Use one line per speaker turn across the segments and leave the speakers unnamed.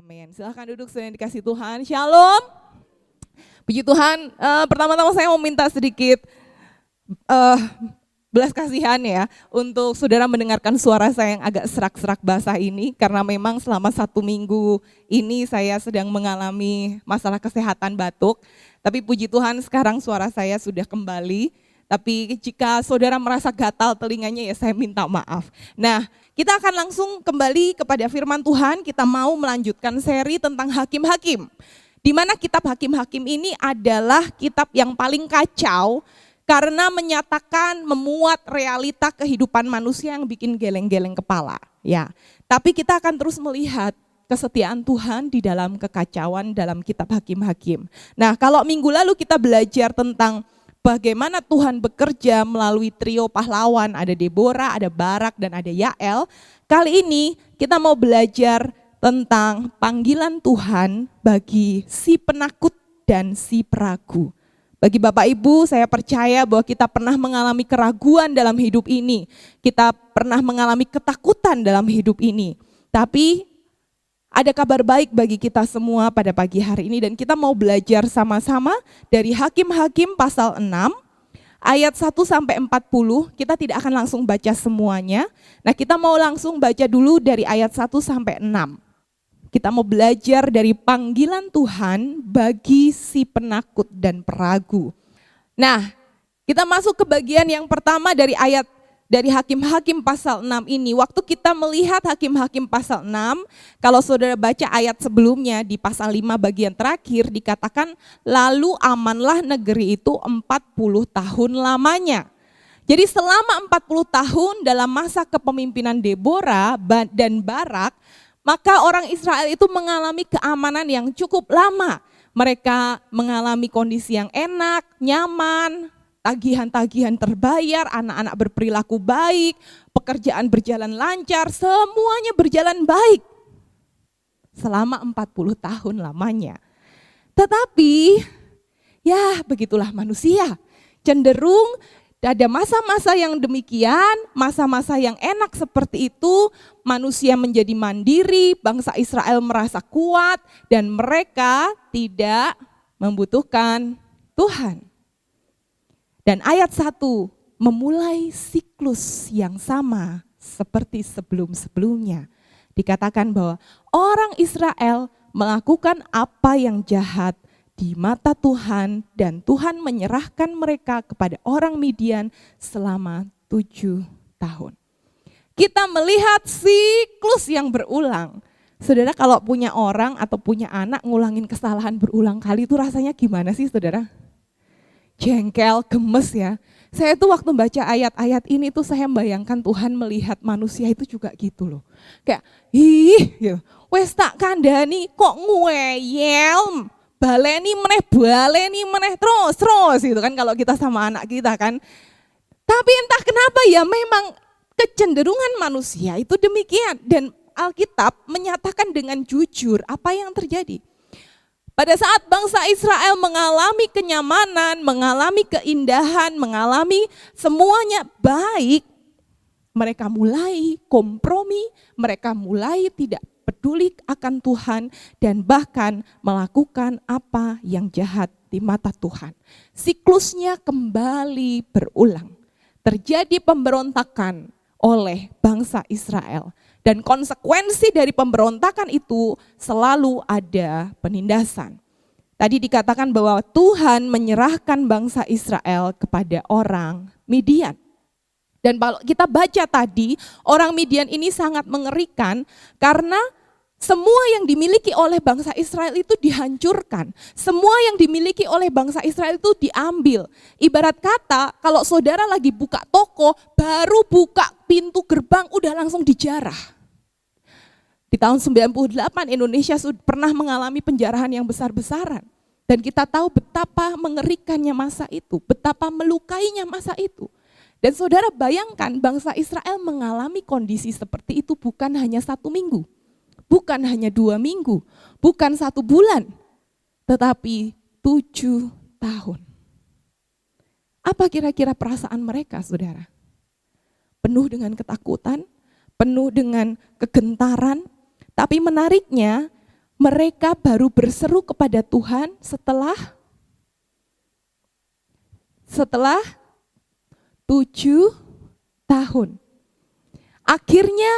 Amin. Silahkan duduk sudah dikasih Tuhan. Shalom. Puji Tuhan. Pertama-tama saya mau minta sedikit belas kasihan ya untuk saudara mendengarkan suara saya yang agak serak-serak basah ini, karena memang selama 1 minggu ini saya sedang mengalami masalah kesehatan batuk. Tapi puji Tuhan sekarang suara saya sudah kembali. Tapi jika saudara merasa gatal telinganya ya saya minta maaf. Nah, kita akan langsung kembali kepada firman Tuhan. Kita mau melanjutkan seri tentang hakim-hakim. Di mana kitab hakim-hakim ini adalah kitab yang paling kacau karena menyatakan memuat realita kehidupan manusia yang bikin geleng-geleng kepala. Ya, tapi kita akan terus melihat kesetiaan Tuhan di dalam kekacauan dalam kitab hakim-hakim. Nah, kalau minggu lalu kita belajar tentang bagaimana Tuhan bekerja melalui trio pahlawan, ada Deborah, ada Barak, dan ada Yael. Kali ini kita mau belajar tentang panggilan Tuhan bagi si penakut dan si peragu. Bagi Bapak Ibu, saya percaya bahwa kita pernah mengalami keraguan dalam hidup ini. Kita pernah mengalami ketakutan dalam hidup ini. Tapi ada kabar baik bagi kita semua pada pagi hari ini dan kita mau belajar sama-sama dari Hakim-Hakim pasal 6 ayat 1 sampai 40. Kita tidak akan langsung baca semuanya. Nah, kita mau langsung baca dulu dari ayat 1 sampai 6. Kita mau belajar dari panggilan Tuhan bagi si penakut dan peragu. Nah, kita masuk ke bagian yang pertama dari ayat dari Hakim-Hakim pasal 6 ini. Waktu kita melihat Hakim-Hakim pasal 6, kalau saudara baca ayat sebelumnya di pasal 5 bagian terakhir dikatakan lalu amanlah negeri itu 40 tahun lamanya. Jadi selama 40 tahun dalam masa kepemimpinan Deborah dan Barak, maka orang Israel itu mengalami keamanan yang cukup lama. Mereka mengalami kondisi yang enak, nyaman, tagihan-tagihan terbayar, anak-anak berperilaku baik, pekerjaan berjalan lancar, semuanya berjalan baik selama 40 tahun lamanya. Tetapi ya begitulah manusia, cenderung ada masa-masa yang demikian, masa-masa yang enak seperti itu, manusia menjadi mandiri, bangsa Israel merasa kuat dan mereka tidak membutuhkan Tuhan. Dan ayat 1 memulai siklus yang sama seperti sebelum-sebelumnya. Dikatakan bahwa orang Israel melakukan apa yang jahat di mata Tuhan dan Tuhan menyerahkan mereka kepada orang Midian selama 7 tahun. Kita melihat siklus yang berulang. Saudara kalau punya orang atau punya anak ngulangin kesalahan berulang kali itu rasanya gimana sih saudara? Jengkel, gemes ya. Saya tuh waktu baca ayat-ayat ini tuh saya membayangkan Tuhan melihat manusia itu juga gitu loh. Kayak, gitu. Wes tak kandani kok ngeyel, baleni meneh terus gitu kan kalau kita sama anak kita kan. Tapi entah kenapa ya memang kecenderungan manusia itu demikian. Dan Alkitab menyatakan dengan jujur apa yang terjadi. Pada saat bangsa Israel mengalami kenyamanan, mengalami keindahan, mengalami semuanya baik, mereka mulai kompromi, mereka mulai tidak peduli akan Tuhan dan bahkan melakukan apa yang jahat di mata Tuhan. Siklusnya kembali berulang. Terjadi pemberontakan oleh bangsa Israel. Dan konsekuensi dari pemberontakan itu selalu ada penindasan. Tadi dikatakan bahwa Tuhan menyerahkan bangsa Israel kepada orang Midian. Dan kalau kita baca tadi, orang Midian ini sangat mengerikan karena semua yang dimiliki oleh bangsa Israel itu dihancurkan. Semua yang dimiliki oleh bangsa Israel itu diambil. Ibarat kata kalau saudara lagi buka toko, baru buka pintu gerbang udah langsung dijarah. Di tahun 98 Indonesia pernah mengalami penjarahan yang besar-besaran. Dan kita tahu betapa mengerikannya masa itu, betapa melukainya masa itu. Dan saudara bayangkan bangsa Israel mengalami kondisi seperti itu bukan hanya 1 minggu, bukan hanya 2 minggu, bukan 1 bulan, tetapi 7 tahun. Apa kira-kira perasaan mereka saudara? Penuh dengan ketakutan, penuh dengan kegentaran. Tapi menariknya mereka baru berseru kepada Tuhan setelah 7 tahun. Akhirnya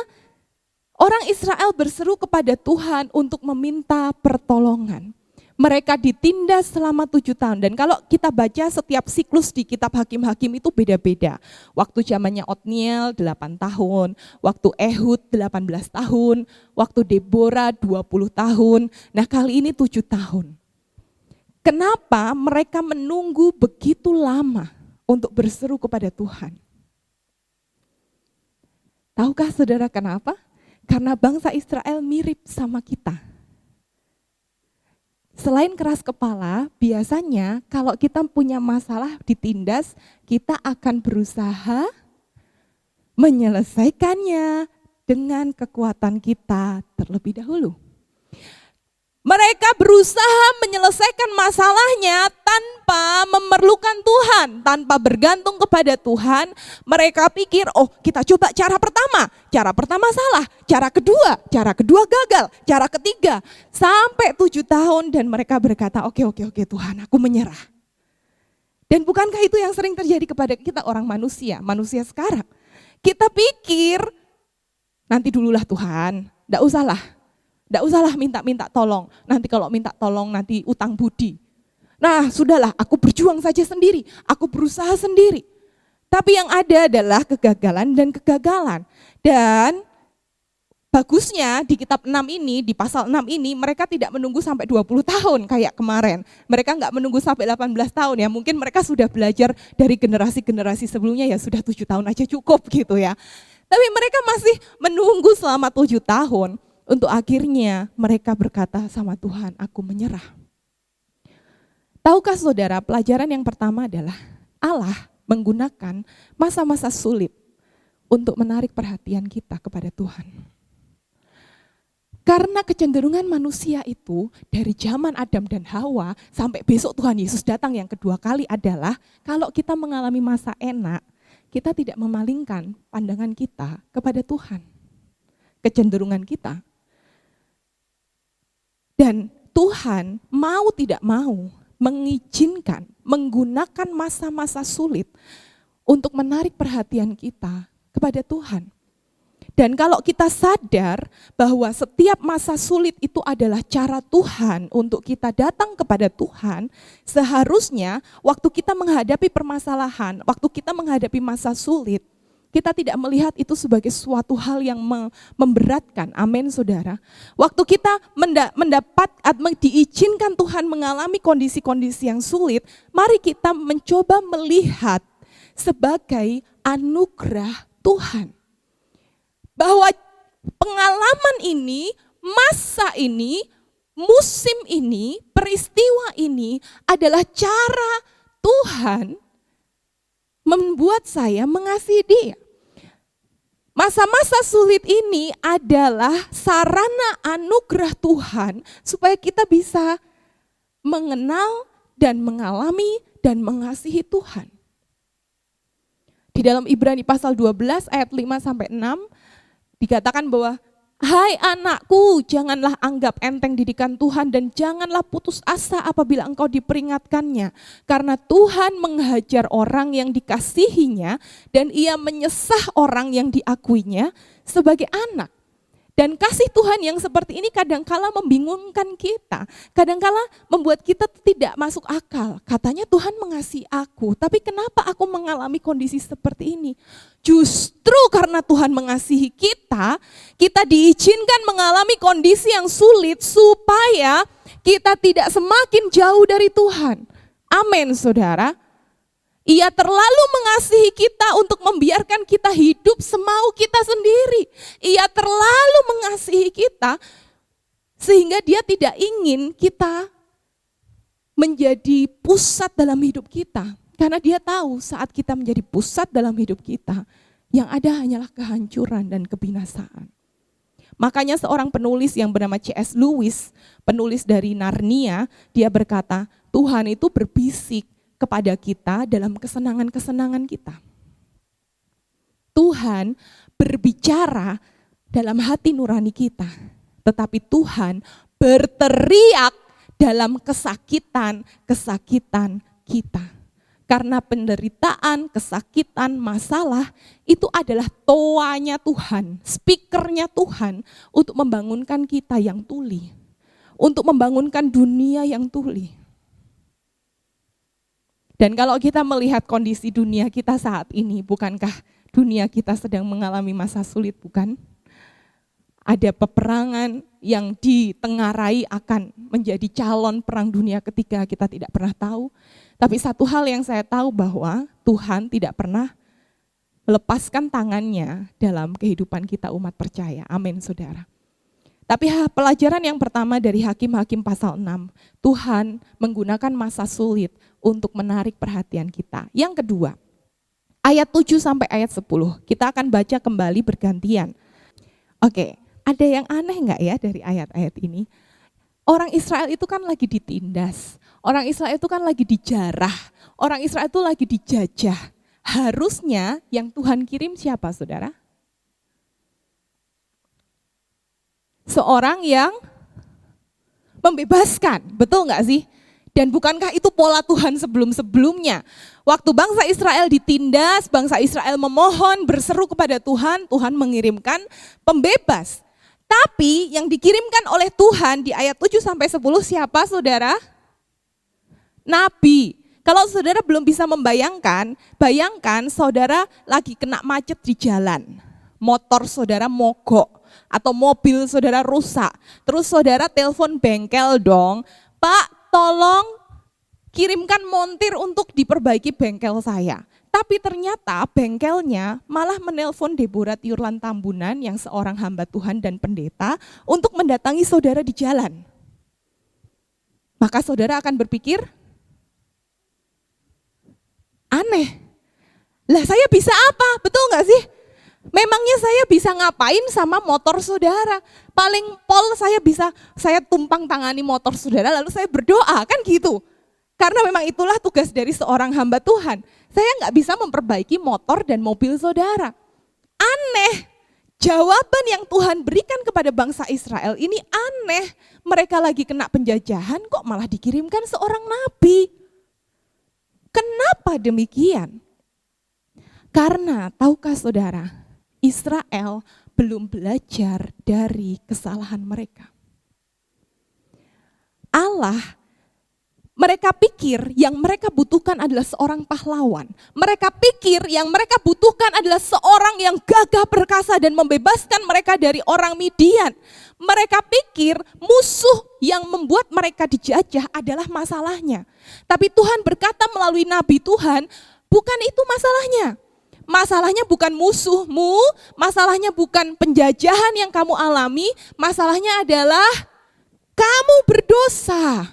orang Israel berseru kepada Tuhan untuk meminta pertolongan. Mereka ditindas selama 7 tahun. Dan kalau kita baca setiap siklus di kitab Hakim-Hakim itu beda-beda. Waktu zamannya Otniel 8 tahun, waktu Ehud 18 tahun, waktu Deborah 20 tahun. Nah kali ini 7 tahun. Kenapa mereka menunggu begitu lama untuk berseru kepada Tuhan? Tahukah saudara kenapa? Karena bangsa Israel mirip sama kita. Selain keras kepala, biasanya kalau kita punya masalah ditindas, kita akan berusaha menyelesaikannya dengan kekuatan kita terlebih dahulu. Mereka berusaha menyelesaikan masalahnya tanpa memerlukan Tuhan, tanpa bergantung kepada Tuhan. Mereka pikir, oh kita coba cara pertama salah, cara kedua gagal, cara ketiga. Sampai 7 tahun dan mereka berkata, oke Tuhan, aku menyerah. Dan bukankah itu yang sering terjadi kepada kita orang manusia sekarang. Kita pikir, nanti dululah Tuhan, enggak usahlah minta tolong. Nanti kalau minta tolong nanti utang budi. Nah sudahlah, aku berjuang saja sendiri. Aku berusaha sendiri. Tapi yang ada adalah kegagalan dan kegagalan. Dan bagusnya di kitab 6 ini, di pasal 6 ini, mereka tidak menunggu sampai 20 tahun kayak kemarin. Mereka enggak menunggu sampai 18 tahun ya. Mungkin mereka sudah belajar dari generasi-generasi sebelumnya ya sudah 7 tahun aja cukup gitu ya. Tapi mereka masih menunggu selama 7 tahun. Untuk akhirnya mereka berkata sama Tuhan, aku menyerah. Tahukah saudara, pelajaran yang pertama adalah Allah menggunakan masa-masa sulit untuk menarik perhatian kita kepada Tuhan. Karena kecenderungan manusia itu dari zaman Adam dan Hawa sampai besok Tuhan Yesus datang yang kedua kali adalah kalau kita mengalami masa enak, kita tidak memalingkan pandangan kita kepada Tuhan. Kecenderungan kita. Dan Tuhan mau tidak mau mengizinkan, menggunakan masa-masa sulit untuk menarik perhatian kita kepada Tuhan. Dan kalau kita sadar bahwa setiap masa sulit itu adalah cara Tuhan untuk kita datang kepada Tuhan, seharusnya waktu kita menghadapi permasalahan, waktu kita menghadapi masa sulit, kita tidak melihat itu sebagai suatu hal yang memberatkan. Amin saudara. Waktu kita mendapat atau diizinkan Tuhan mengalami kondisi-kondisi yang sulit, mari kita mencoba melihat sebagai anugerah Tuhan. Bahwa pengalaman ini, masa ini, musim ini, peristiwa ini adalah cara Tuhan membuat saya mengasihi Dia. Masa-masa sulit ini adalah sarana anugerah Tuhan supaya kita bisa mengenal dan mengalami dan mengasihi Tuhan. Di dalam Ibrani pasal 12 ayat 5 sampai 6 dikatakan bahwa hai anakku, janganlah anggap enteng didikan Tuhan dan janganlah putus asa apabila engkau diperingatkannya. Karena Tuhan menghajar orang yang dikasihinya dan ia menyesah orang yang diakuinya sebagai anak. Dan kasih Tuhan yang seperti ini kadangkala membingungkan kita. Kadangkala membuat kita tidak masuk akal. Katanya Tuhan mengasihi aku, tapi kenapa aku mengalami kondisi seperti ini? Justru karena Tuhan mengasihi kita, kita diizinkan mengalami kondisi yang sulit supaya kita tidak semakin jauh dari Tuhan. Amin saudara. Ia terlalu mengasihi kita untuk membiarkan kita hidup semau kita sendiri. Ia terlalu mengasihi kita sehingga Dia tidak ingin kita menjadi pusat dalam hidup kita. Karena Dia tahu saat kita menjadi pusat dalam hidup kita, yang ada hanyalah kehancuran dan kebinasaan. Makanya seorang penulis yang bernama C.S. Lewis, penulis dari Narnia, dia berkata, Tuhan itu berbisik kepada kita dalam kesenangan-kesenangan kita. Tuhan berbicara dalam hati nurani kita, tetapi Tuhan berteriak dalam kesakitan kita. Karena penderitaan, kesakitan, masalah itu adalah toanya Tuhan, speakernya Tuhan untuk membangunkan kita yang tuli, untuk membangunkan dunia yang tuli. Dan kalau kita melihat kondisi dunia kita saat ini, bukankah dunia kita sedang mengalami masa sulit, bukan? Ada peperangan yang ditengarai akan menjadi calon perang dunia ketiga, kita tidak pernah tahu. Tapi satu hal yang saya tahu bahwa Tuhan tidak pernah melepaskan tangannya dalam kehidupan kita umat percaya. Amin, saudara. Tapi pelajaran yang pertama dari Hakim-Hakim pasal 6, Tuhan menggunakan masa sulit untuk menarik perhatian kita. Yang kedua, ayat 7 sampai ayat 10, kita akan baca kembali bergantian. Oke, ada yang aneh enggak ya dari ayat-ayat ini? Orang Israel itu kan lagi ditindas, orang Israel itu kan lagi dijarah, orang Israel itu lagi dijajah. Harusnya yang Tuhan kirim siapa, saudara? Seorang yang membebaskan, betul nggak sih? Dan bukankah itu pola Tuhan sebelum-sebelumnya? Waktu bangsa Israel ditindas, bangsa Israel memohon, berseru kepada Tuhan, Tuhan mengirimkan pembebas. Tapi yang dikirimkan oleh Tuhan di ayat 7 sampai 10 siapa, saudara? Nabi. Kalau saudara belum bisa membayangkan, bayangkan saudara lagi kena macet di jalan. Motor saudara mogok. Atau mobil saudara rusak, terus saudara telepon bengkel dong, Pak tolong kirimkan montir untuk diperbaiki bengkel saya. Tapi ternyata bengkelnya malah menelpon Deborah Tiurlan Tambunan yang seorang hamba Tuhan dan pendeta untuk mendatangi saudara di jalan. Maka saudara akan berpikir, aneh, lah saya bisa apa, betul gak sih? Memangnya saya bisa ngapain sama motor saudara? Paling pol saya tumpang tangani motor saudara lalu saya berdoa, kan gitu. Karena memang itulah tugas dari seorang hamba Tuhan. Saya nggak bisa memperbaiki motor dan mobil saudara. Aneh, jawaban yang Tuhan berikan kepada bangsa Israel ini aneh. Mereka lagi kena penjajahan kok malah dikirimkan seorang nabi. Kenapa demikian? Karena tahukah saudara, Israel belum belajar dari kesalahan mereka. Allah, mereka pikir yang mereka butuhkan adalah seorang pahlawan. Mereka pikir yang mereka butuhkan adalah seorang yang gagah perkasa dan membebaskan mereka dari orang Midian. Mereka pikir musuh yang membuat mereka dijajah adalah masalahnya. Tapi Tuhan berkata melalui nabi Tuhan, bukan itu masalahnya. Masalahnya bukan musuhmu, masalahnya bukan penjajahan yang kamu alami, masalahnya adalah kamu berdosa.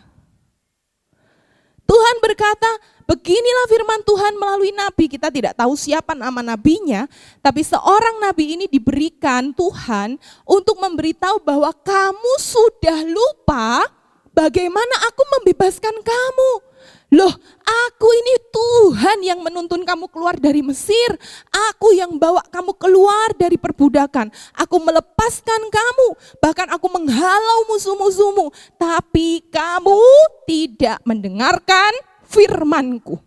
Tuhan berkata, beginilah firman Tuhan melalui nabi, kita tidak tahu siapa nama nabinya, tapi seorang nabi ini diberikan Tuhan untuk memberitahu bahwa kamu sudah lupa bagaimana aku membebaskan kamu. Loh, aku ini Tuhan yang menuntun kamu keluar dari Mesir. Aku yang bawa kamu keluar dari perbudakan. Aku melepaskan kamu, bahkan aku menghalau musuh-musuhmu. Tapi kamu tidak mendengarkan firman-Ku.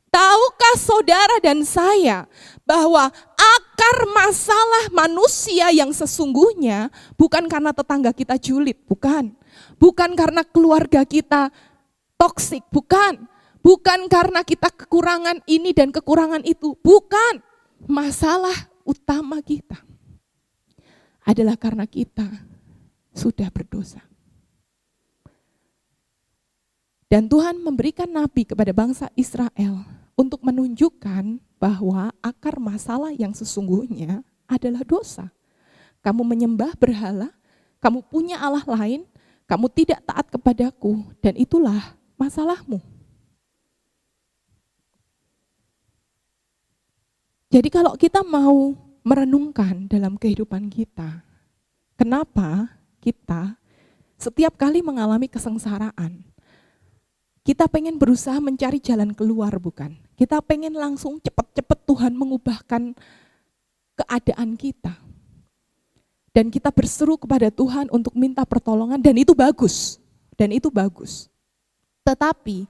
Tahukah saudara dan saya bahwa akar masalah manusia yang sesungguhnya bukan karena tetangga kita julid, bukan. Bukan karena keluarga kita toksik, bukan. Bukan karena kita kekurangan ini dan kekurangan itu, bukan. Masalah utama kita adalah karena kita sudah berdosa. Dan Tuhan memberikan nabi kepada bangsa Israel untuk menunjukkan bahwa akar masalah yang sesungguhnya adalah dosa. Kamu menyembah berhala, kamu punya Allah lain, kamu tidak taat kepadaku, dan itulah masalahmu. Jadi kalau kita mau merenungkan dalam kehidupan kita, kenapa kita setiap kali mengalami kesengsaraan, kita pengen berusaha mencari jalan keluar, bukan? Kita pengen langsung cepat-cepat Tuhan mengubahkan keadaan kita. Dan kita berseru kepada Tuhan untuk minta pertolongan, dan itu bagus. Dan itu bagus. Tetapi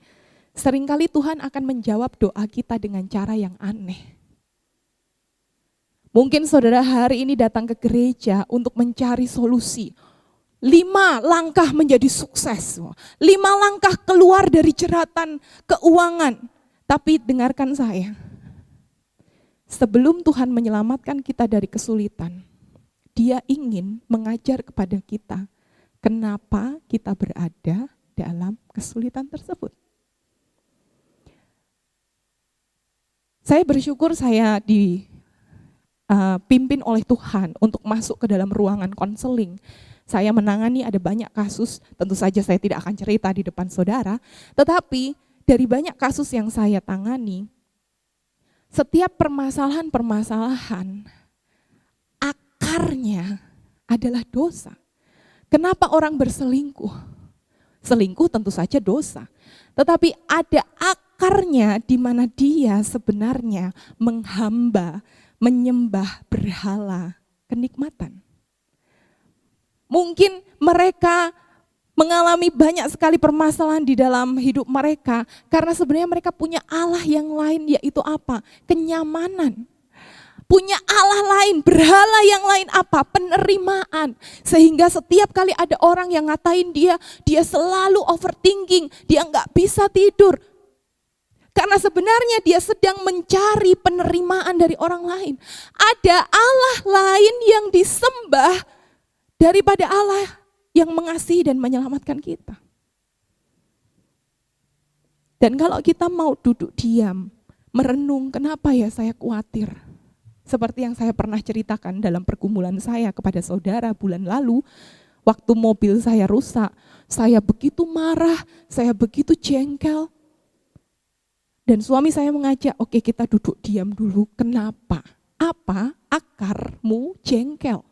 seringkali Tuhan akan menjawab doa kita dengan cara yang aneh. Mungkin saudara hari ini datang ke gereja untuk mencari solusi. 5 langkah menjadi sukses. 5 langkah keluar dari jeratan keuangan. Tapi dengarkan saya. Sebelum Tuhan menyelamatkan kita dari kesulitan, Dia ingin mengajar kepada kita kenapa kita berada dalam kesulitan tersebut. Saya bersyukur saya dipimpin oleh Tuhan untuk masuk ke dalam ruangan konseling. Saya menangani ada banyak kasus, tentu saja saya tidak akan cerita di depan saudara, tetapi dari banyak kasus yang saya tangani, setiap permasalahan-permasalahan akarnya adalah dosa. Kenapa orang berselingkuh? Selingkuh tentu saja dosa. Tetapi ada akarnya di mana dia sebenarnya menghamba, menyembah berhala kenikmatan. Mungkin mereka mengalami banyak sekali permasalahan di dalam hidup mereka karena sebenarnya mereka punya Allah yang lain, yaitu apa? Kenyamanan. Punya Allah lain, berhala yang lain apa? Penerimaan. Sehingga setiap kali ada orang yang ngatain dia selalu overthinking, dia nggak bisa tidur. Karena sebenarnya dia sedang mencari penerimaan dari orang lain. Ada Allah lain yang disembah daripada Allah yang mengasihi dan menyelamatkan kita. Dan kalau kita mau duduk diam, merenung, kenapa ya saya khawatir? Seperti yang saya pernah ceritakan dalam pergumulan saya kepada saudara bulan lalu, waktu mobil saya rusak, saya begitu marah, saya begitu jengkel. Dan suami saya mengajak, oke kita duduk diam dulu, kenapa? Apa akarmu jengkel?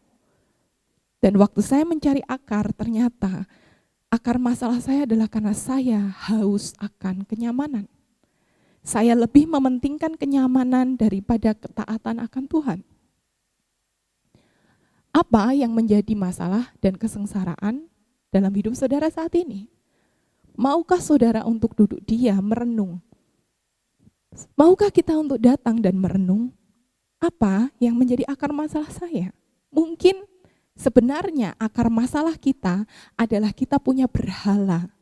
Dan waktu saya mencari akar, ternyata akar masalah saya adalah karena saya haus akan kenyamanan. Saya lebih mementingkan kenyamanan daripada ketaatan akan Tuhan. Apa yang menjadi masalah dan kesengsaraan dalam hidup saudara saat ini? Maukah saudara untuk duduk diam, merenung? Maukah kita untuk datang dan merenung? Apa yang menjadi akar masalah saya? Mungkin sebenarnya akar masalah kita adalah kita punya berhala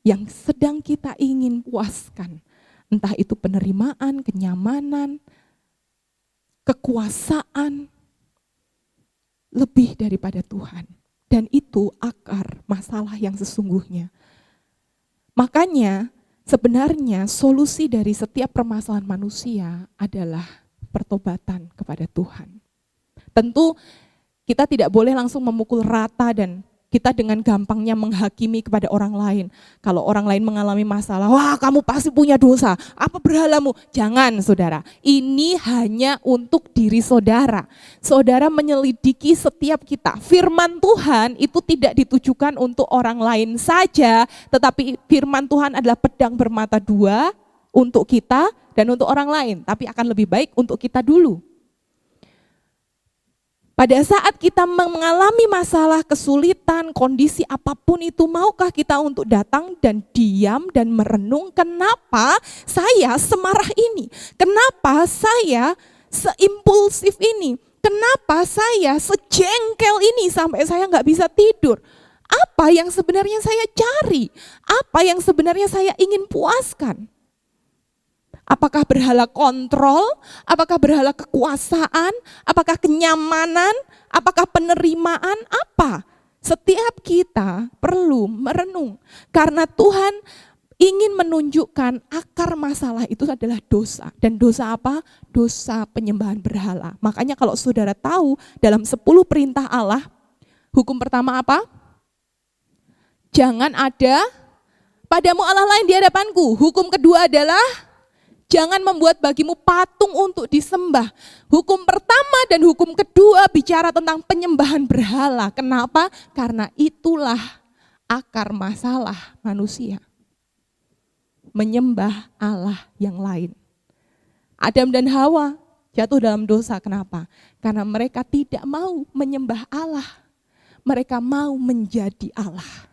yang sedang kita ingin puaskan. Entah itu penerimaan, kenyamanan, kekuasaan, lebih daripada Tuhan. Dan itu akar masalah yang sesungguhnya. Makanya sebenarnya solusi dari setiap permasalahan manusia adalah pertobatan kepada Tuhan. Tentu kita tidak boleh langsung memukul rata dan kita dengan gampangnya menghakimi kepada orang lain. Kalau orang lain mengalami masalah, wah kamu pasti punya dosa, apa berhalamu? Jangan saudara, ini hanya untuk diri saudara. Saudara menyelidiki setiap kita. Firman Tuhan itu tidak ditujukan untuk orang lain saja, tetapi firman Tuhan adalah pedang bermata dua untuk kita dan untuk orang lain. Tapi akan lebih baik untuk kita dulu. Pada saat kita mengalami masalah, kesulitan, kondisi apapun itu, maukah kita untuk datang dan diam dan merenung kenapa saya semarah ini? Kenapa saya seimpulsif ini? Kenapa saya sejengkel ini sampai saya nggak bisa tidur? Apa yang sebenarnya saya cari? Apa yang sebenarnya saya ingin puaskan? Apakah berhala kontrol? Apakah berhala kekuasaan? Apakah kenyamanan? Apakah penerimaan? Apa? Setiap kita perlu merenung. Karena Tuhan ingin menunjukkan akar masalah itu adalah dosa. Dan dosa apa? Dosa penyembahan berhala. Makanya kalau saudara tahu dalam 10 perintah Allah, hukum pertama apa? Jangan ada padamu Allah lain di hadapanku. Hukum kedua adalah jangan membuat bagimu patung untuk disembah. Hukum pertama dan hukum kedua bicara tentang penyembahan berhala. Kenapa? Karena itulah akar masalah manusia. Menyembah Allah yang lain. Adam dan Hawa Jatuh dalam dosa, kenapa? Karena mereka tidak mau menyembah Allah. Mereka mau menjadi Allah.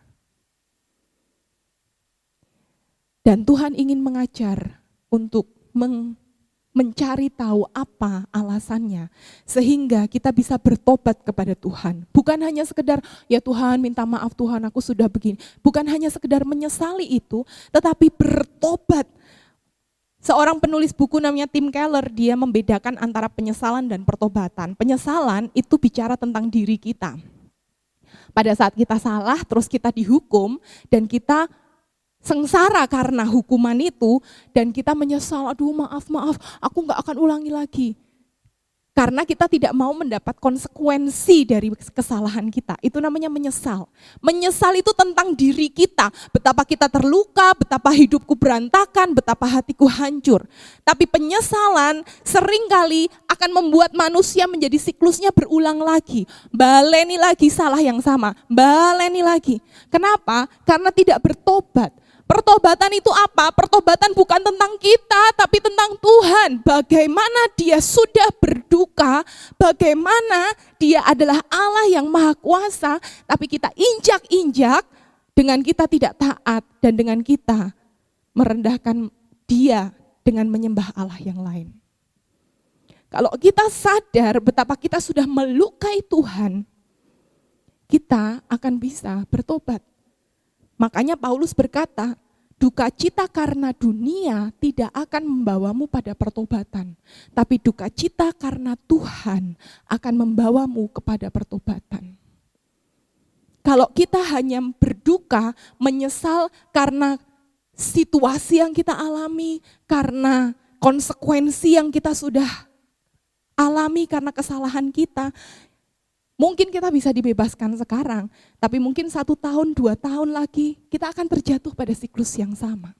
Dan Tuhan ingin mengajar untuk mencari tahu apa alasannya. Sehingga kita bisa bertobat kepada Tuhan. Bukan hanya sekedar, ya Tuhan minta maaf Tuhan aku sudah begini. Bukan hanya sekedar menyesali itu, tetapi bertobat. Seorang penulis buku namanya Tim Keller, dia membedakan antara penyesalan dan pertobatan. Penyesalan itu bicara tentang diri kita. Pada saat kita salah, terus kita dihukum, dan kita sengsara karena hukuman itu, dan kita menyesal, aduh maaf, aku gak akan ulangi lagi. Karena kita tidak mau mendapat konsekuensi dari kesalahan kita. Itu namanya menyesal. Menyesal itu tentang diri kita. Betapa kita terluka, betapa hidupku berantakan, betapa hatiku hancur. Tapi penyesalan seringkali akan membuat manusia menjadi siklusnya berulang lagi. Baleni lagi salah yang sama, baleni lagi. Kenapa? Karena tidak bertobat. Pertobatan itu apa? Pertobatan bukan tentang kita, tapi tentang Tuhan. Bagaimana Dia sudah berduka, bagaimana Dia adalah Allah yang Maha Kuasa, tapi kita injak-injak dengan kita tidak taat dan dengan kita merendahkan Dia dengan menyembah Allah yang lain. Kalau kita sadar betapa kita sudah melukai Tuhan, kita akan bisa bertobat. Makanya Paulus berkata, duka cita karena dunia tidak akan membawamu pada pertobatan. Tapi duka cita karena Tuhan akan membawamu kepada pertobatan. Kalau kita hanya berduka, menyesal karena situasi yang kita alami, karena konsekuensi yang kita sudah alami karena kesalahan kita, mungkin kita bisa dibebaskan sekarang, tapi mungkin 1 tahun, 2 tahun lagi kita akan terjatuh pada siklus yang sama.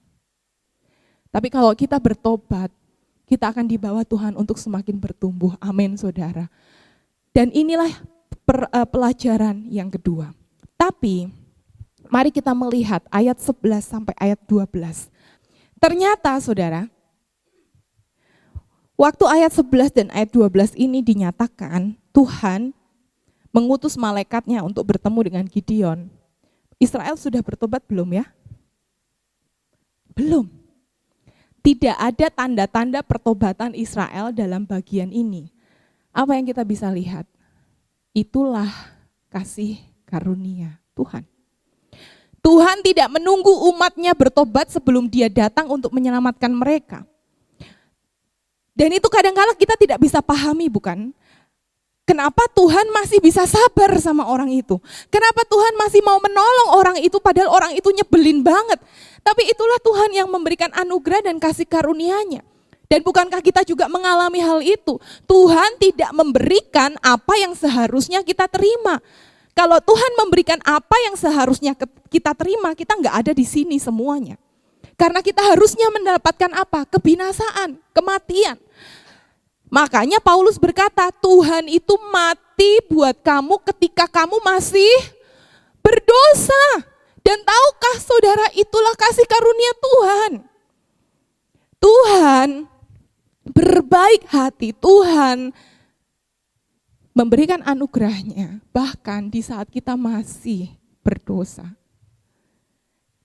Tapi kalau kita bertobat, kita akan dibawa Tuhan untuk semakin bertumbuh. Amin, saudara. Dan inilah pelajaran yang kedua. Tapi mari kita melihat ayat 11 sampai ayat 12. Ternyata saudara, waktu ayat 11 dan ayat 12 ini dinyatakan Tuhan mengutus malaikatnya untuk bertemu dengan Gideon. Israel sudah bertobat belum ya? Belum. Tidak ada tanda-tanda pertobatan Israel dalam bagian ini. Apa yang kita bisa lihat? Itulah kasih karunia Tuhan. Tuhan tidak menunggu umatnya bertobat sebelum Dia datang untuk menyelamatkan mereka. Dan itu kadang-kadang kita tidak bisa pahami, bukan? Kenapa Tuhan masih bisa sabar sama orang itu? Kenapa Tuhan masih mau menolong orang itu padahal orang itu nyebelin banget? Tapi itulah Tuhan yang memberikan anugerah dan kasih karunia-Nya. Dan bukankah kita juga mengalami hal itu? Tuhan tidak memberikan apa yang seharusnya kita terima. Kalau Tuhan memberikan apa yang seharusnya kita terima, kita nggak ada di sini semuanya. Karena kita harusnya mendapatkan apa? Kebinasaan, kematian. Makanya Paulus berkata, Tuhan itu mati buat kamu ketika kamu masih berdosa. Dan tahukah saudara, itulah kasih karunia Tuhan. Tuhan berbaik hati, Tuhan memberikan anugerahnya bahkan di saat kita masih berdosa.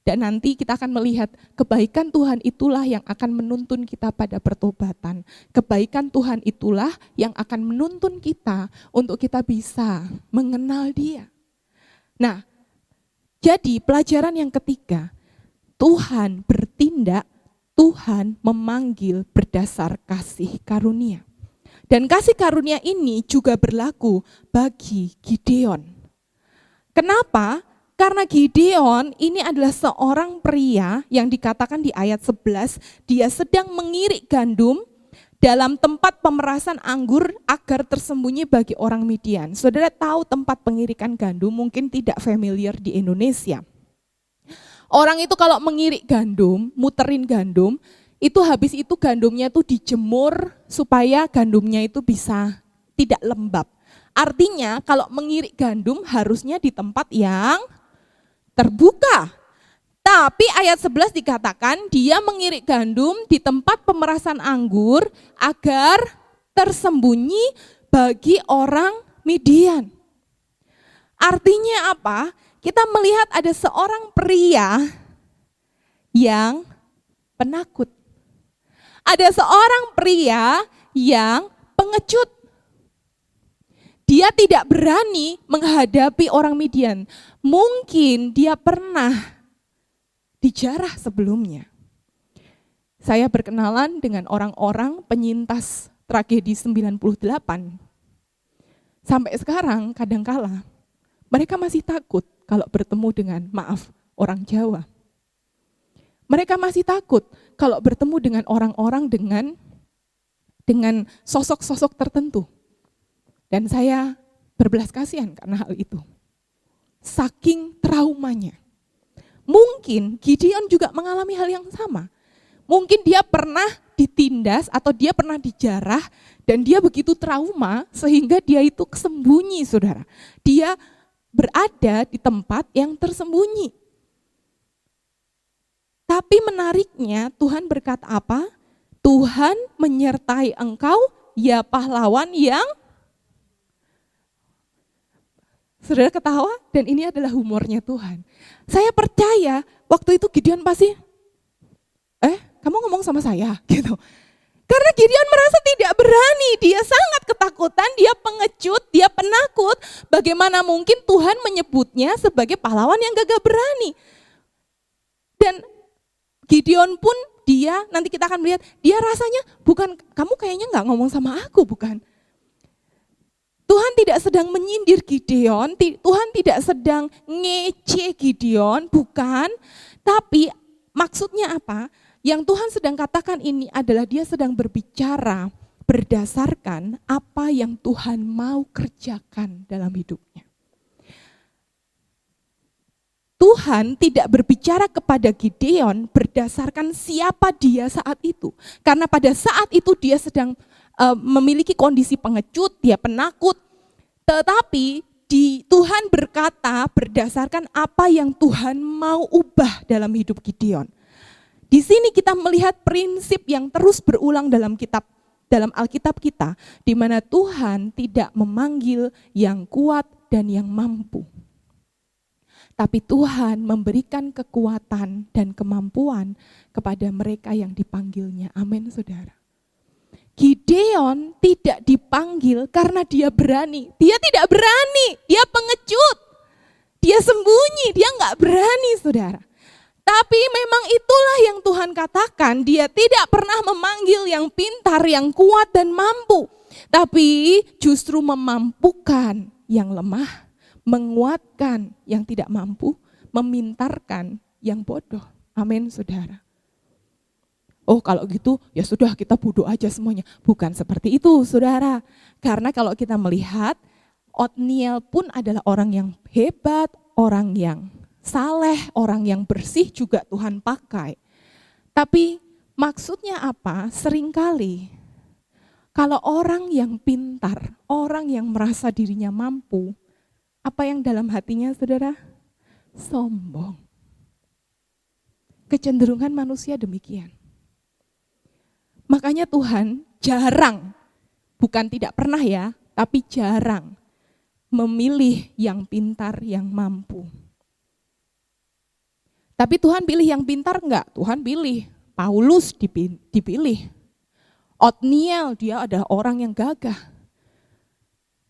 Dan nanti kita akan melihat kebaikan Tuhan itulah yang akan menuntun kita pada pertobatan. Kebaikan Tuhan itulah yang akan menuntun kita untuk kita bisa mengenal Dia. Nah, jadi pelajaran yang ketiga, Tuhan bertindak, Tuhan memanggil berdasar kasih karunia. Dan kasih karunia ini juga berlaku bagi Gideon. Kenapa? Karena Gideon ini adalah seorang pria yang dikatakan di ayat 11, dia sedang mengirik gandum dalam tempat pemerasan anggur agar tersembunyi bagi orang Midian. Saudara tahu tempat pengirikan gandum mungkin tidak familiar di Indonesia. Orang itu kalau mengirik gandum, muterin gandum, itu habis itu gandumnya itu dijemur supaya gandumnya itu bisa tidak lembab. Artinya kalau mengirik gandum harusnya di tempat yang terbuka. Tapi ayat 11 dikatakan dia mengirik gandum di tempat pemerasan anggur agar tersembunyi bagi orang Midian. Artinya apa? Kita melihat ada seorang pria yang penakut. Ada seorang pria yang pengecut. Dia tidak berani menghadapi orang Midian. Mungkin dia pernah dijarah sebelumnya. Saya berkenalan dengan orang-orang penyintas tragedi 98. Sampai sekarang kadangkala mereka masih takut kalau bertemu dengan, maaf, orang Jawa. Mereka masih takut kalau bertemu dengan orang-orang dengan sosok-sosok tertentu. Dan saya berbelas kasihan karena hal itu. Saking traumanya. Mungkin Gideon juga mengalami hal yang sama. Mungkin dia pernah ditindas atau dia pernah dijarah dan dia begitu trauma sehingga dia itu sembunyi, saudara. Dia berada di tempat yang tersembunyi. Tapi menariknya Tuhan berkata apa? Tuhan menyertai engkau, ya pahlawan yang... Saudara ketawa dan ini adalah humornya Tuhan. Saya percaya waktu itu Gideon pasti, kamu ngomong sama saya gitu. Karena Gideon merasa tidak berani, dia sangat ketakutan, dia pengecut, dia penakut. Bagaimana mungkin Tuhan menyebutnya sebagai pahlawan yang gagah berani. Dan Gideon pun dia, nanti kita akan melihat, dia rasanya bukan, kamu kayaknya gak ngomong sama aku, bukan. Tuhan tidak sedang menyindir Gideon, Tuhan tidak sedang ngece Gideon, bukan. Tapi maksudnya apa? Yang Tuhan sedang katakan ini adalah dia sedang berbicara berdasarkan apa yang Tuhan mau kerjakan dalam hidupnya. Tuhan tidak berbicara kepada Gideon berdasarkan siapa dia saat itu. Karena pada saat itu dia sedang memiliki kondisi pengecut, dia penakut. Tetapi Tuhan berkata berdasarkan apa yang Tuhan mau ubah dalam hidup Gideon. Di sini kita melihat prinsip yang terus berulang dalam Alkitab kita, di mana Tuhan tidak memanggil yang kuat dan yang mampu. Tapi Tuhan memberikan kekuatan dan kemampuan kepada mereka yang dipanggilnya. Amin, saudara. Gideon tidak dipanggil karena dia berani. Dia tidak berani, dia pengecut. Dia sembunyi, dia nggak berani, saudara. Tapi memang itulah yang Tuhan katakan, dia tidak pernah memanggil yang pintar, yang kuat dan mampu. Tapi justru memampukan yang lemah, menguatkan yang tidak mampu, memintarkan yang bodoh. Amin, saudara. Oh kalau gitu ya sudah kita bodoh aja semuanya. Bukan seperti itu, saudara. Karena kalau kita melihat, Otniel pun adalah orang yang hebat, orang yang saleh, orang yang bersih juga Tuhan pakai. Tapi maksudnya apa? Seringkali kalau orang yang pintar, orang yang merasa dirinya mampu, apa yang dalam hatinya, saudara? Sombong. Kecenderungan manusia demikian. Makanya Tuhan jarang, bukan tidak pernah ya, tapi jarang memilih yang pintar, yang mampu. Tapi Tuhan pilih yang pintar enggak? Tuhan pilih. Paulus dipilih. Otniel, dia adalah orang yang gagah.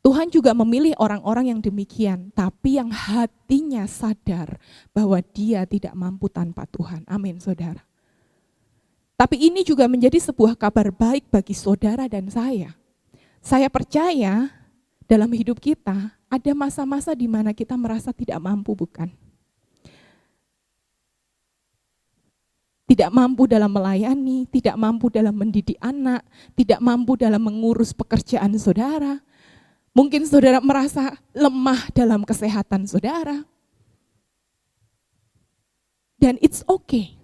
Tuhan juga memilih orang-orang yang demikian, tapi yang hatinya sadar bahwa dia tidak mampu tanpa Tuhan. Amin, saudara. Tapi ini juga menjadi sebuah kabar baik bagi saudara dan saya. Saya percaya dalam hidup kita ada masa-masa di mana kita merasa tidak mampu, bukan? Tidak mampu dalam melayani, tidak mampu dalam mendidik anak, tidak mampu dalam mengurus pekerjaan saudara. Mungkin saudara merasa lemah dalam kesehatan saudara. Dan it's okay.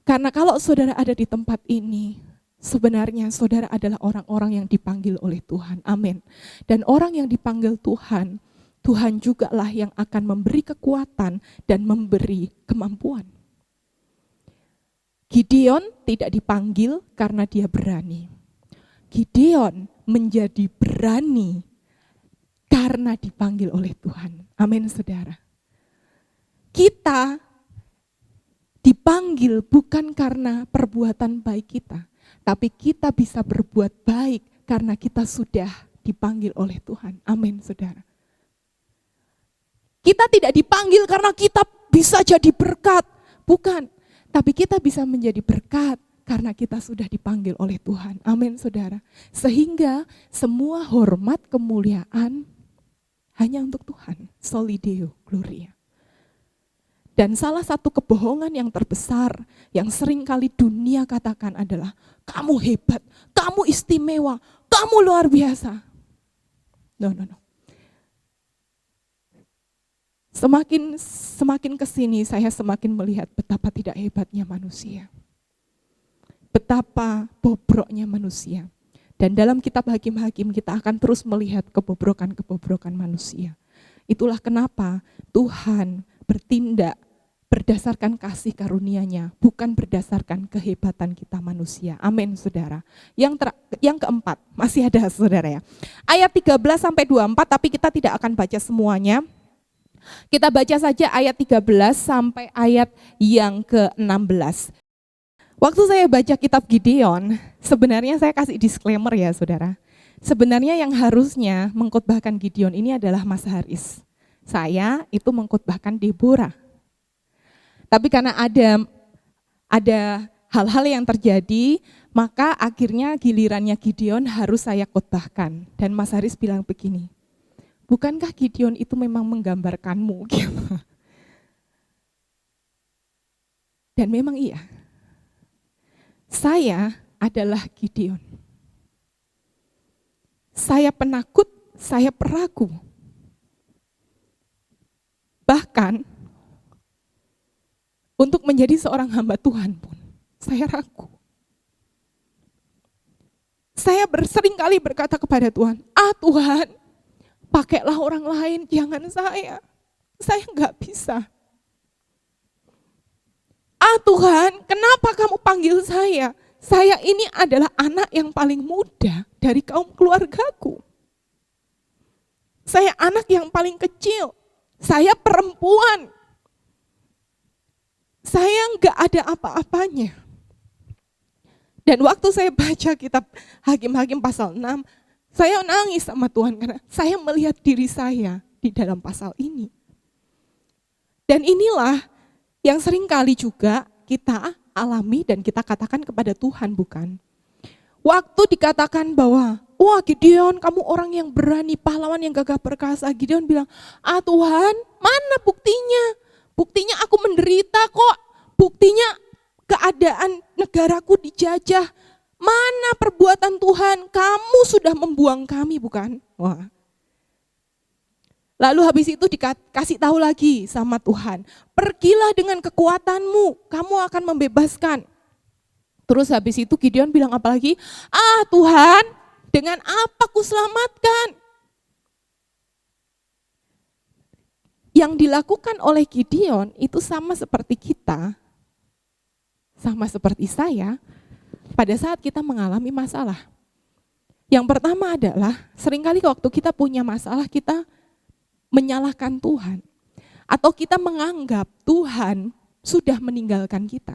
Karena kalau saudara ada di tempat ini, sebenarnya saudara adalah orang-orang yang dipanggil oleh Tuhan. Amin. Dan orang yang dipanggil Tuhan, Tuhan jugalah yang akan memberi kekuatan dan memberi kemampuan. Gideon tidak dipanggil karena dia berani. Gideon menjadi berani karena dipanggil oleh Tuhan. Amin, saudara. Kita dipanggil bukan karena perbuatan baik kita, tapi kita bisa berbuat baik karena kita sudah dipanggil oleh Tuhan. Amin, saudara. Kita tidak dipanggil karena kita bisa jadi berkat, bukan. Tapi kita bisa menjadi berkat karena kita sudah dipanggil oleh Tuhan. Amin, saudara. Sehingga semua hormat kemuliaan hanya untuk Tuhan. Soli Deo Gloria. Dan salah satu kebohongan yang terbesar yang sering kali dunia katakan adalah kamu hebat, kamu istimewa, kamu luar biasa. No. Semakin kesini saya semakin melihat betapa tidak hebatnya manusia. Betapa bobroknya manusia. Dan dalam kitab Hakim-Hakim kita akan terus melihat kebobrokan-kebobrokan manusia. Itulah kenapa Tuhan bertindak berdasarkan kasih karunia-Nya, bukan berdasarkan kehebatan kita manusia. Amin, saudara. Yang keempat, masih ada saudara ya. Ayat 13-24, tapi kita tidak akan baca semuanya. Kita baca saja ayat 13 sampai ayat yang ke-16. Waktu saya baca kitab Gideon, sebenarnya saya kasih disclaimer ya saudara. Sebenarnya yang harusnya mengkhotbahkan Gideon ini adalah Mas Haris. Saya itu mengkhotbahkan Deborah. Tapi karena ada hal-hal yang terjadi, maka akhirnya gilirannya Gideon harus saya khotbahkan. Dan Mas Haris bilang begini, bukankah Gideon itu memang menggambarkanmu? Dan memang iya. Saya adalah Gideon. Saya penakut, saya peragu. Bahkan untuk menjadi seorang hamba Tuhan pun saya ragu. Saya seringkali berkata kepada Tuhan, Tuhan, pakailah orang lain, jangan saya. Saya enggak bisa. Tuhan, kenapa kamu panggil saya? Saya ini adalah anak yang paling muda dari kaum keluargaku. Saya anak yang paling kecil. Saya perempuan. Saya enggak ada apa-apanya. Dan waktu saya baca kitab Hakim-Hakim pasal 6, saya nangis sama Tuhan karena saya melihat diri saya di dalam pasal ini. Dan inilah yang sering kali juga kita alami dan kita katakan kepada Tuhan, bukan? Waktu dikatakan bahwa, wah Gideon kamu orang yang berani, pahlawan yang gagah perkasa. Gideon bilang, Tuhan mana buktinya? Buktinya aku menderita kok. Buktinya keadaan negaraku dijajah. Mana perbuatan Tuhan? Kamu sudah membuang kami, bukan? Wah. Lalu habis itu dikasih tahu lagi sama Tuhan. Pergilah dengan kekuatanmu, kamu akan membebaskan. Terus habis itu Gideon bilang apa lagi? Tuhan, dengan apa ku selamatkan? Yang dilakukan oleh Gideon itu sama seperti kita, sama seperti saya, pada saat kita mengalami masalah. Yang pertama adalah, seringkali waktu kita punya masalah, kita menyalahkan Tuhan. Atau kita menganggap Tuhan sudah meninggalkan kita.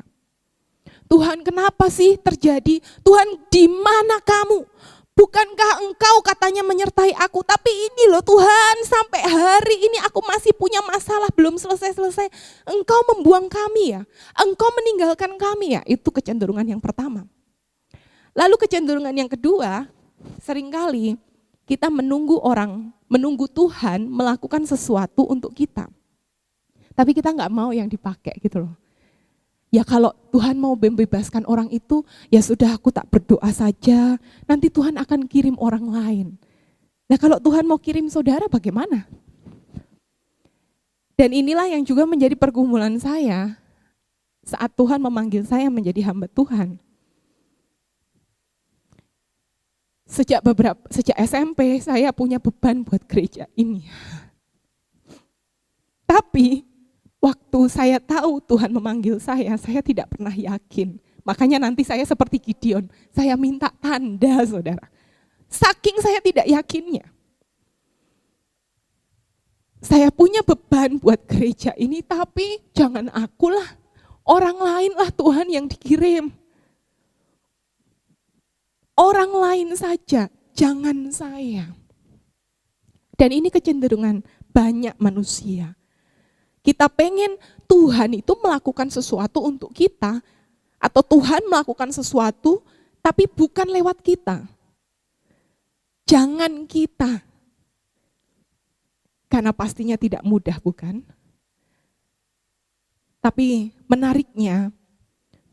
Tuhan kenapa sih terjadi? Tuhan di mana kamu? Bukankah engkau katanya menyertai aku? Tapi ini loh Tuhan, sampai hari ini aku masih punya masalah, belum selesai-selesai. Engkau membuang kami ya? Engkau meninggalkan kami ya? Itu kecenderungan yang pertama. Lalu kecenderungan yang kedua, seringkali kita menunggu Tuhan melakukan sesuatu untuk kita. Tapi kita nggak mau yang dipakai gitu loh. Ya kalau Tuhan mau membebaskan orang itu, ya sudah aku tak berdoa saja, nanti Tuhan akan kirim orang lain. Nah kalau Tuhan mau kirim saudara bagaimana? Dan inilah yang juga menjadi pergumulan saya saat Tuhan memanggil saya menjadi hamba Tuhan. Sejak SMP saya punya beban buat gereja ini. Tapi waktu saya tahu Tuhan memanggil saya tidak pernah yakin Makanya nanti saya seperti Gideon, saya minta tanda saudara. Saking saya tidak yakinnya. Saya punya beban buat gereja ini, tapi jangan akulah, orang lainlah Tuhan yang dikirim. Orang lain saja, jangan saya. Dan ini kecenderungan banyak manusia. Kita pengen Tuhan itu melakukan sesuatu untuk kita, atau Tuhan melakukan sesuatu, tapi bukan lewat kita. Jangan kita. Karena pastinya tidak mudah, bukan? Tapi menariknya,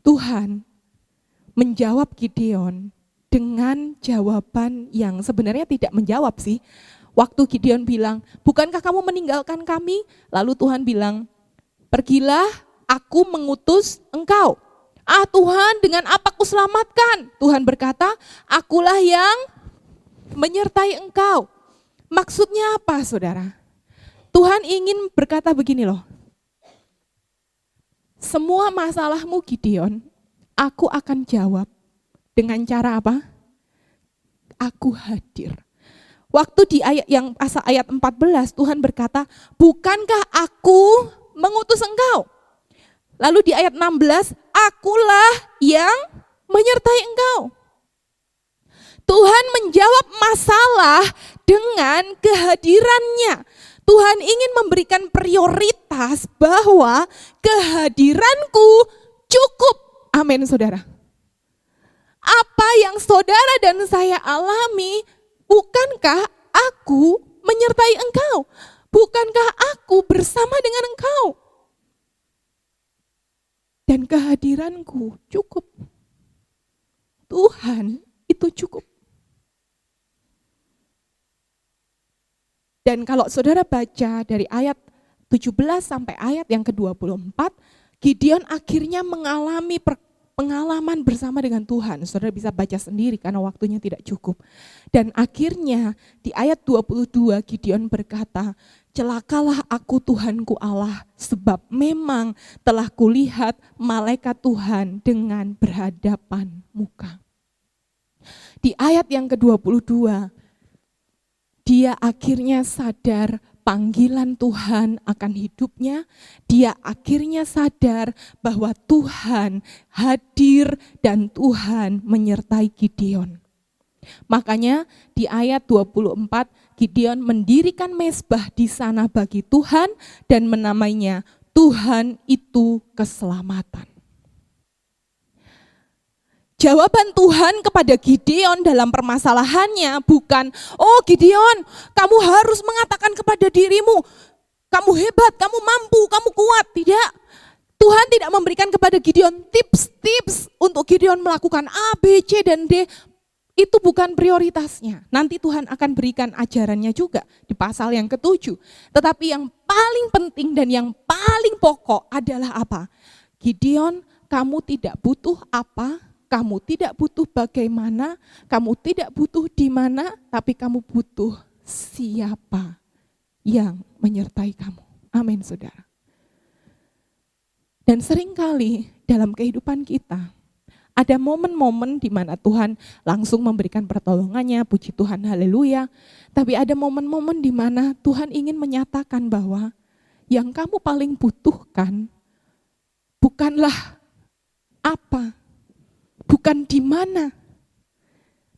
Tuhan menjawab Gideon dengan jawaban yang sebenarnya tidak menjawab sih. Waktu Gideon bilang, bukankah kamu meninggalkan kami? Lalu Tuhan bilang, pergilah, aku mengutus engkau. Ah Tuhan, dengan apa ku selamatkan? Tuhan berkata, akulah yang menyertai engkau. Maksudnya apa saudara? Tuhan ingin berkata begini loh, semua masalahmu Gideon, aku akan jawab dengan cara apa? Aku hadir. Waktu di ayat 14 Tuhan berkata, bukankah aku mengutus engkau? Lalu di ayat 16, akulah yang menyertai engkau. Tuhan menjawab masalah dengan kehadirannya. Tuhan ingin memberikan prioritas bahwa kehadiranku cukup. Amin saudara. Apa yang saudara dan saya alami, bukankah aku menyertai engkau? Bukankah aku bersama dengan engkau? Dan kehadiranku cukup. Tuhan itu cukup. Dan kalau saudara baca dari ayat 17 sampai ayat yang ke-24, Gideon akhirnya mengalami pengalaman bersama dengan Tuhan. Saudara bisa baca sendiri karena waktunya tidak cukup. Dan akhirnya di ayat 22 Gideon berkata, celakalah aku Tuhanku Allah, sebab memang telah kulihat malaikat Tuhan dengan berhadapan muka. Di ayat yang ke-22, dia akhirnya sadar panggilan Tuhan akan hidupnya. Dia akhirnya sadar bahwa Tuhan hadir dan Tuhan menyertai Gideon. Makanya di ayat 24 Gideon mendirikan mezbah di sana bagi Tuhan dan menamainya Tuhan itu keselamatan. Jawaban Tuhan kepada Gideon dalam permasalahannya bukan, oh Gideon, kamu harus mengatakan kepada dirimu, kamu hebat, kamu mampu, kamu kuat. Tidak, Tuhan tidak memberikan kepada Gideon tips-tips untuk Gideon melakukan A, B, C, dan D. Itu bukan prioritasnya. Nanti Tuhan akan berikan ajarannya juga di pasal yang ke-7. Tetapi yang paling penting dan yang paling pokok adalah apa? Gideon, kamu tidak butuh apa, kamu tidak butuh bagaimana, kamu tidak butuh di mana, tapi kamu butuh siapa yang menyertai kamu. Amin, saudara. Dan seringkali dalam kehidupan kita, ada momen-momen di mana Tuhan langsung memberikan pertolongannya, puji Tuhan, haleluya. Tapi ada momen-momen di mana Tuhan ingin menyatakan bahwa yang kamu paling butuhkan bukanlah apa, bukan di mana,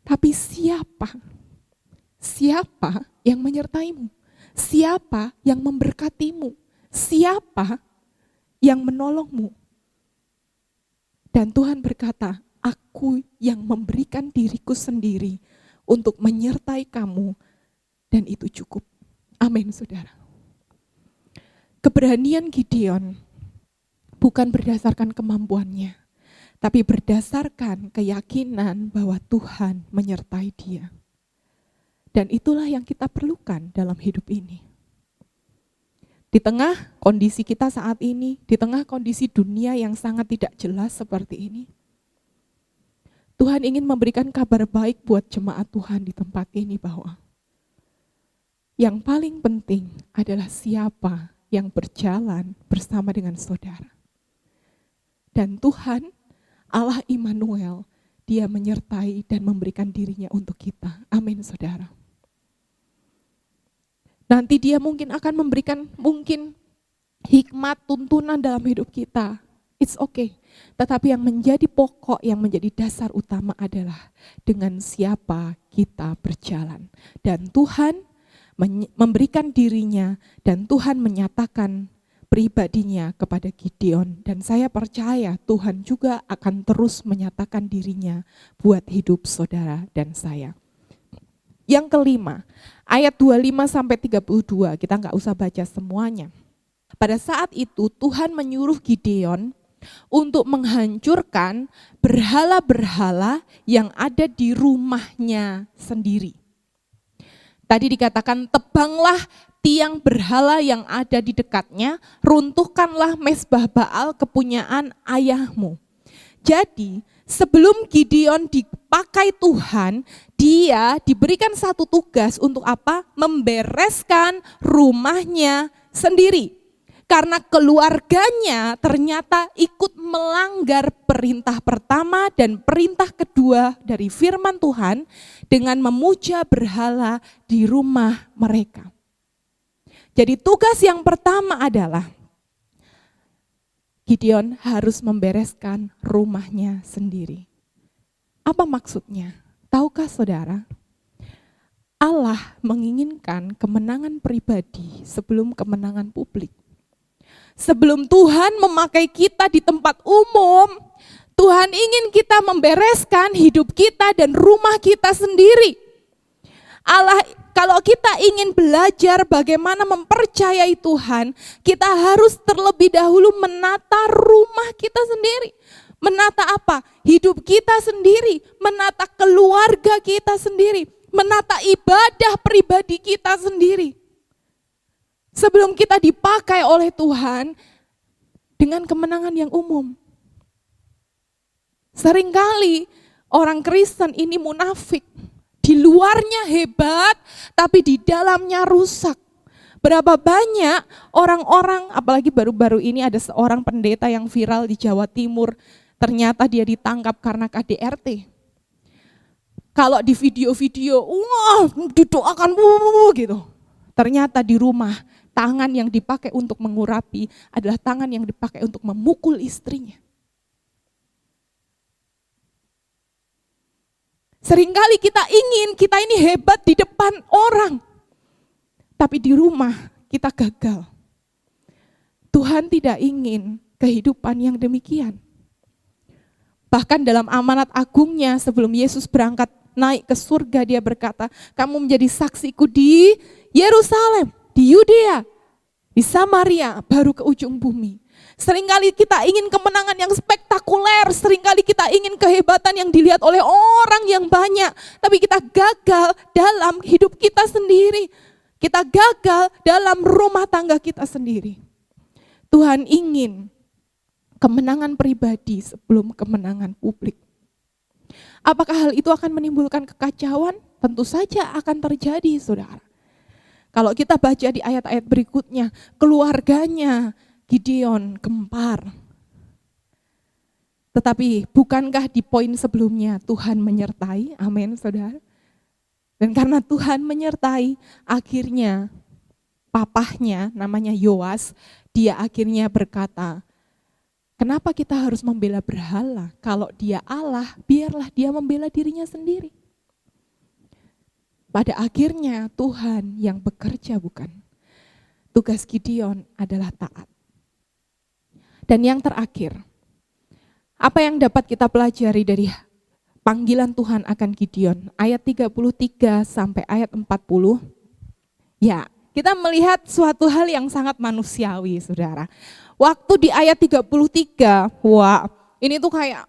tapi siapa. Siapa yang menyertaimu? Siapa yang memberkatimu? Siapa yang menolongmu? Dan Tuhan berkata, aku yang memberikan diriku sendiri untuk menyertai kamu, dan itu cukup. Amin, saudara. Keberanian Gideon bukan berdasarkan kemampuannya, tapi berdasarkan keyakinan bahwa Tuhan menyertai dia. Dan itulah yang kita perlukan dalam hidup ini. Di tengah kondisi kita saat ini, di tengah kondisi dunia yang sangat tidak jelas seperti ini, Tuhan ingin memberikan kabar baik buat jemaat Tuhan di tempat ini bahwa yang paling penting adalah siapa yang berjalan bersama dengan saudara. Dan Tuhan Allah Immanuel, Dia menyertai dan memberikan dirinya untuk kita. Amin, saudara. Nanti Dia mungkin akan memberikan hikmat, tuntunan dalam hidup kita. It's okay. Tetapi yang menjadi pokok, yang menjadi dasar utama adalah dengan siapa kita berjalan. Dan Tuhan memberikan dirinya dan Tuhan menyatakan pribadinya kepada Gideon. Dan saya percaya Tuhan juga akan terus menyatakan dirinya buat hidup saudara dan saya. Yang kelima, ayat 25-32, kita nggak usah baca semuanya. Pada saat itu Tuhan menyuruh Gideon untuk menghancurkan berhala-berhala yang ada di rumahnya sendiri. Tadi dikatakan, tebanglah tiang berhala yang ada di dekatnya, runtuhkanlah mezbah Baal kepunyaan ayahmu. Jadi sebelum Gideon dipakai Tuhan, dia diberikan satu tugas untuk apa? Membereskan rumahnya sendiri. Karena keluarganya ternyata ikut melanggar perintah pertama dan perintah kedua dari firman Tuhan dengan memuja berhala di rumah mereka. Jadi tugas yang pertama adalah Gideon harus membereskan rumahnya sendiri. Apa maksudnya? Tahukah saudara? Allah menginginkan kemenangan pribadi sebelum kemenangan publik. Sebelum Tuhan memakai kita di tempat umum, Tuhan ingin kita membereskan hidup kita dan rumah kita sendiri. Allah, kalau kita ingin belajar bagaimana mempercayai Tuhan, kita harus terlebih dahulu menata rumah kita sendiri. Menata apa? Hidup kita sendiri, menata keluarga kita sendiri, menata ibadah pribadi kita sendiri. Sebelum kita dipakai oleh Tuhan dengan kemenangan yang umum. Seringkali orang Kristen ini munafik. Di luarnya hebat, tapi di dalamnya rusak. Berapa banyak orang-orang, apalagi baru-baru ini ada seorang pendeta yang viral di Jawa Timur. Ternyata dia ditangkap karena KDRT. Kalau di video-video, wah didoakan gitu. Ternyata di rumah, tangan yang dipakai untuk mengurapi adalah tangan yang dipakai untuk memukul istrinya. Seringkali kita ingin kita ini hebat di depan orang, tapi di rumah kita gagal. Tuhan tidak ingin kehidupan yang demikian. Bahkan dalam amanat agungnya sebelum Yesus berangkat naik ke surga, dia berkata, kamu menjadi saksiku di Yerusalem, di Yudea, di Samaria, baru ke ujung bumi. Seringkali kita ingin kemenangan yang spektakuler, seringkali kita ingin kehebatan yang dilihat oleh orang yang banyak, tapi kita gagal dalam hidup kita sendiri. Kita gagal dalam rumah tangga kita sendiri. Tuhan ingin kemenangan pribadi sebelum kemenangan publik. Apakah hal itu akan menimbulkan kekacauan? Tentu saja akan terjadi, saudara. Kalau kita baca di ayat-ayat berikutnya, keluarganya Gideon gempar. Tetapi bukankah di poin sebelumnya Tuhan menyertai? Amin, saudara. Dan karena Tuhan menyertai, akhirnya papahnya namanya Yoas, dia akhirnya berkata, kenapa kita harus membela berhala? Kalau dia Allah, biarlah dia membela dirinya sendiri. Pada akhirnya Tuhan yang bekerja, bukan? Tugas Gideon adalah taat. Dan yang terakhir, apa yang dapat kita pelajari dari panggilan Tuhan akan Gideon? Ayat 33 sampai ayat 40. Ya, kita melihat suatu hal yang sangat manusiawi, saudara. Waktu di ayat 33, wah, ini tuh kayak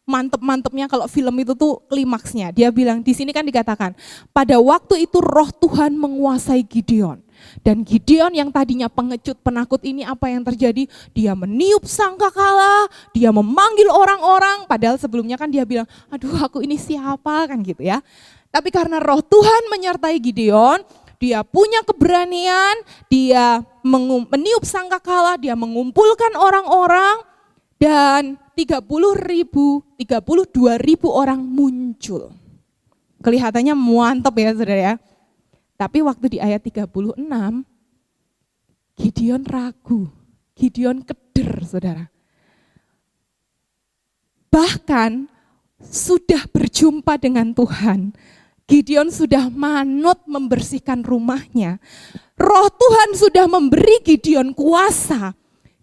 mantep-mantepnya kalau film itu tuh klimaksnya. Dia bilang, di sini kan dikatakan, pada waktu itu roh Tuhan menguasai Gideon. Dan Gideon yang tadinya pengecut, penakut ini apa yang terjadi? Dia meniup sangkakala, dia memanggil orang-orang, padahal sebelumnya kan dia bilang, aduh aku ini siapa kan gitu ya. Tapi karena roh Tuhan menyertai Gideon, dia punya keberanian, dia meniup sangkakala, dia mengumpulkan orang-orang, Dan 32.000 orang muncul. Kelihatannya mantap ya saudara ya. Tapi waktu di ayat 36, Gideon ragu, Gideon keder saudara. Bahkan sudah berjumpa dengan Tuhan, Gideon sudah manut membersihkan rumahnya. Roh Tuhan sudah memberi Gideon kuasa.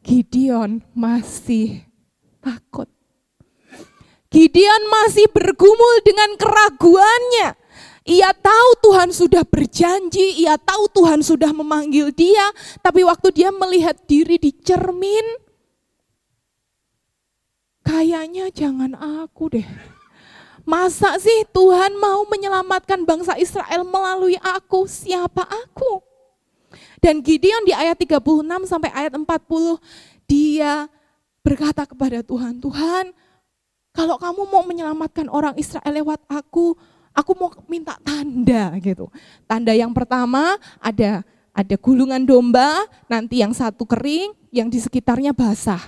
Gideon masih takut. Gideon masih bergumul dengan keraguannya. Ia tahu Tuhan sudah berjanji, ia tahu Tuhan sudah memanggil dia, tapi waktu dia melihat diri di cermin, kayaknya jangan aku deh. Masa sih Tuhan mau menyelamatkan bangsa Israel melalui aku? Siapa aku? Dan Gideon di ayat 36 sampai ayat 40, dia berkata kepada Tuhan, Tuhan, kalau kamu mau menyelamatkan orang Israel lewat aku mau minta tanda gitu. Tanda yang pertama ada gulungan domba, nanti yang satu kering, yang di sekitarnya basah.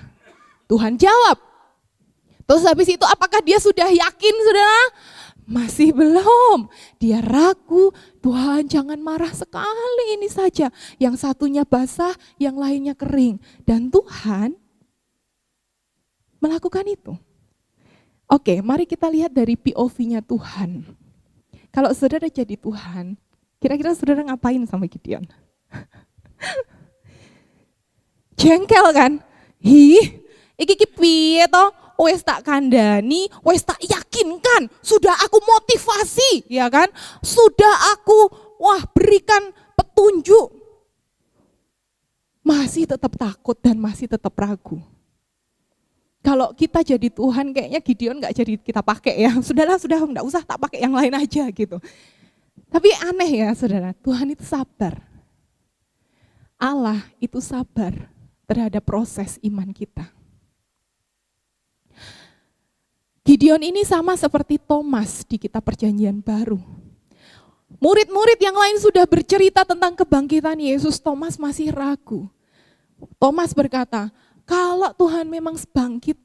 Tuhan jawab. Terus habis itu apakah dia sudah yakin saudara? Masih belum. Dia ragu, Tuhan jangan marah sekali ini saja. Yang satunya basah, yang lainnya kering. Dan Tuhan melakukan itu. Oke, mari kita lihat dari POV-nya Tuhan. Kalau saudara jadi Tuhan, kira-kira saudara ngapain sama Gideon? Jengkel kan? Iki piye to? Wes tak kandani, wes tak yakinkan, sudah aku motivasi, ya kan? Sudah aku berikan petunjuk. Masih tetap takut dan masih tetap ragu. Kalau kita jadi Tuhan kayaknya Gideon gak jadi kita pakai ya. Sudah enggak usah, tak pakai yang lain aja gitu. Tapi aneh ya saudara, Tuhan itu sabar. Allah itu sabar terhadap proses iman kita. Gideon ini sama seperti Thomas di kitab Perjanjian Baru. Murid-murid yang lain sudah bercerita tentang kebangkitan Yesus, Thomas masih ragu. Thomas berkata, kalau Tuhan memang bangkit,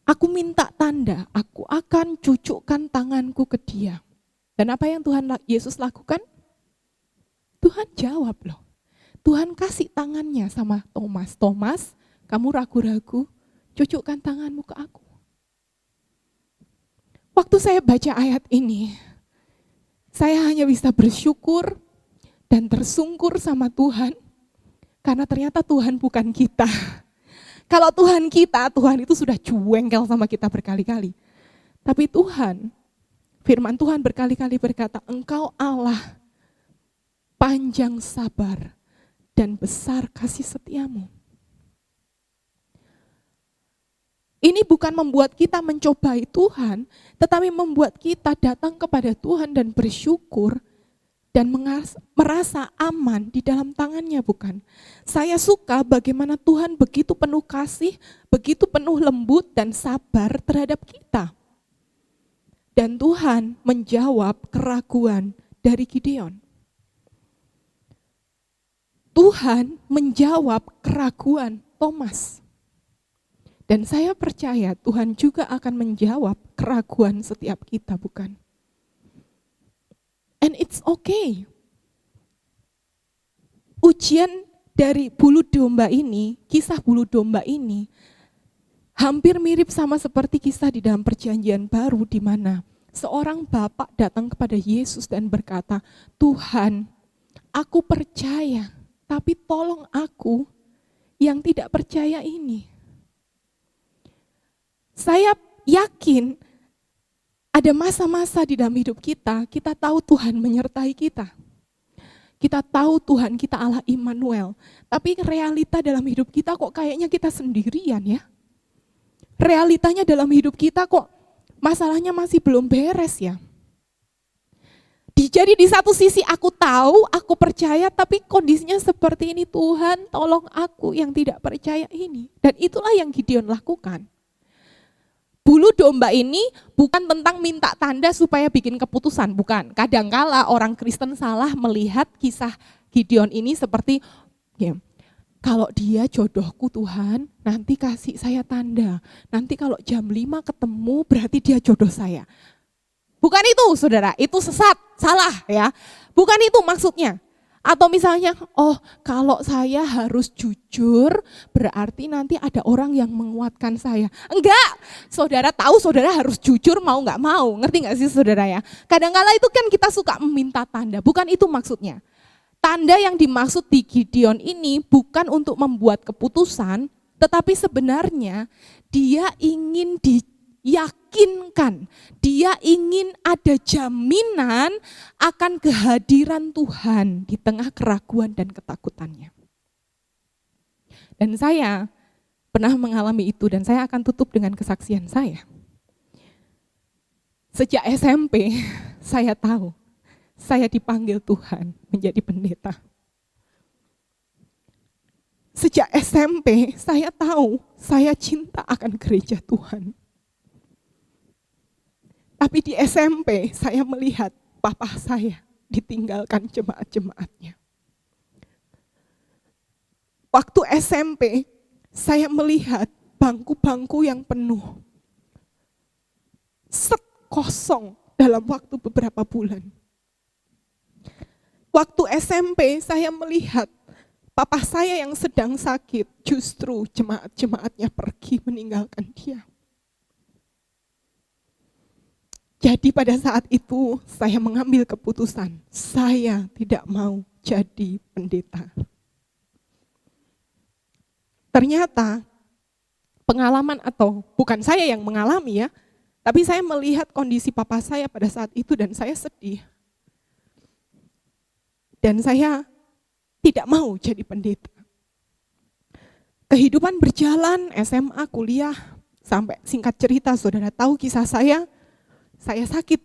aku minta tanda, aku akan cucukkan tanganku ke dia. Dan apa yang Yesus lakukan? Tuhan jawab loh. Tuhan kasih tangannya sama Thomas. Thomas, kamu ragu-ragu, cucukkan tanganmu ke aku. Waktu saya baca ayat ini, saya hanya bisa bersyukur dan tersungkur sama Tuhan, karena ternyata Tuhan bukan kita. Kalau Tuhan kita, Tuhan itu sudah jengkel sama kita berkali-kali. Tapi Tuhan, firman Tuhan berkali-kali berkata, Engkau Allah panjang sabar dan besar kasih setiamu. Ini bukan membuat kita mencobai Tuhan, tetapi membuat kita datang kepada Tuhan dan bersyukur dan merasa aman di dalam tangannya, bukan? Saya suka bagaimana Tuhan begitu penuh kasih, begitu penuh lembut dan sabar terhadap kita. Dan Tuhan menjawab keraguan dari Gideon. Tuhan menjawab keraguan Thomas. Dan saya percaya Tuhan juga akan menjawab keraguan setiap kita, bukan? And it's okay. Ujian dari bulu domba ini, kisah bulu domba ini, hampir mirip sama seperti kisah di dalam Perjanjian Baru di mana seorang bapak datang kepada Yesus dan berkata, Tuhan, aku percaya, tapi tolong aku yang tidak percaya ini. Saya yakin ada masa-masa di dalam hidup kita, kita tahu Tuhan menyertai kita. Kita tahu Tuhan kita Allah Immanuel, tapi realita dalam hidup kita kok kayaknya kita sendirian ya. Realitanya dalam hidup kita kok masalahnya masih belum beres ya. Jadi di satu sisi aku tahu, aku percaya, tapi kondisinya seperti ini, Tuhan tolong aku yang tidak percaya ini. Dan itulah yang Gideon lakukan. Bulu domba ini bukan tentang minta tanda supaya bikin keputusan, bukan. Kadangkala orang Kristen salah melihat kisah Gideon ini seperti, ya,
Kalau dia jodohku Tuhan, nanti kasih saya tanda. Nanti kalau jam 5 ketemu berarti dia jodoh saya. Bukan itu saudara, itu sesat, salah ya. Bukan itu maksudnya. Atau misalnya, oh kalau saya harus jujur berarti nanti ada orang yang menguatkan saya. Enggak, saudara tahu saudara harus jujur mau nggak mau, ngerti nggak sih saudara ya. Kadang-kala itu kan kita suka meminta tanda, bukan itu maksudnya. Tanda yang dimaksud di Gideon ini bukan untuk membuat keputusan, tetapi sebenarnya dia ingin diyakinkan, dia ingin ada jaminan akan kehadiran Tuhan di tengah keraguan dan ketakutannya. Dan saya pernah mengalami itu dan saya akan tutup dengan kesaksian saya. Sejak SMP saya tahu saya dipanggil Tuhan menjadi pendeta. Sejak SMP saya tahu saya cinta akan gereja Tuhan. Tapi di SMP saya melihat papa saya ditinggalkan jemaat-jemaatnya. Waktu SMP saya melihat bangku-bangku yang penuh. Kosong dalam waktu beberapa bulan. Waktu SMP saya melihat papa saya yang sedang sakit, justru jemaat-jemaatnya pergi meninggalkan dia. Jadi pada saat itu saya mengambil keputusan, saya tidak mau jadi pendeta. Ternyata pengalaman atau bukan saya yang mengalami ya, tapi saya melihat kondisi papa saya pada saat itu dan saya sedih. Dan saya tidak mau jadi pendeta. Kehidupan berjalan, SMA, kuliah, sampai singkat cerita saudara tahu kisah saya sakit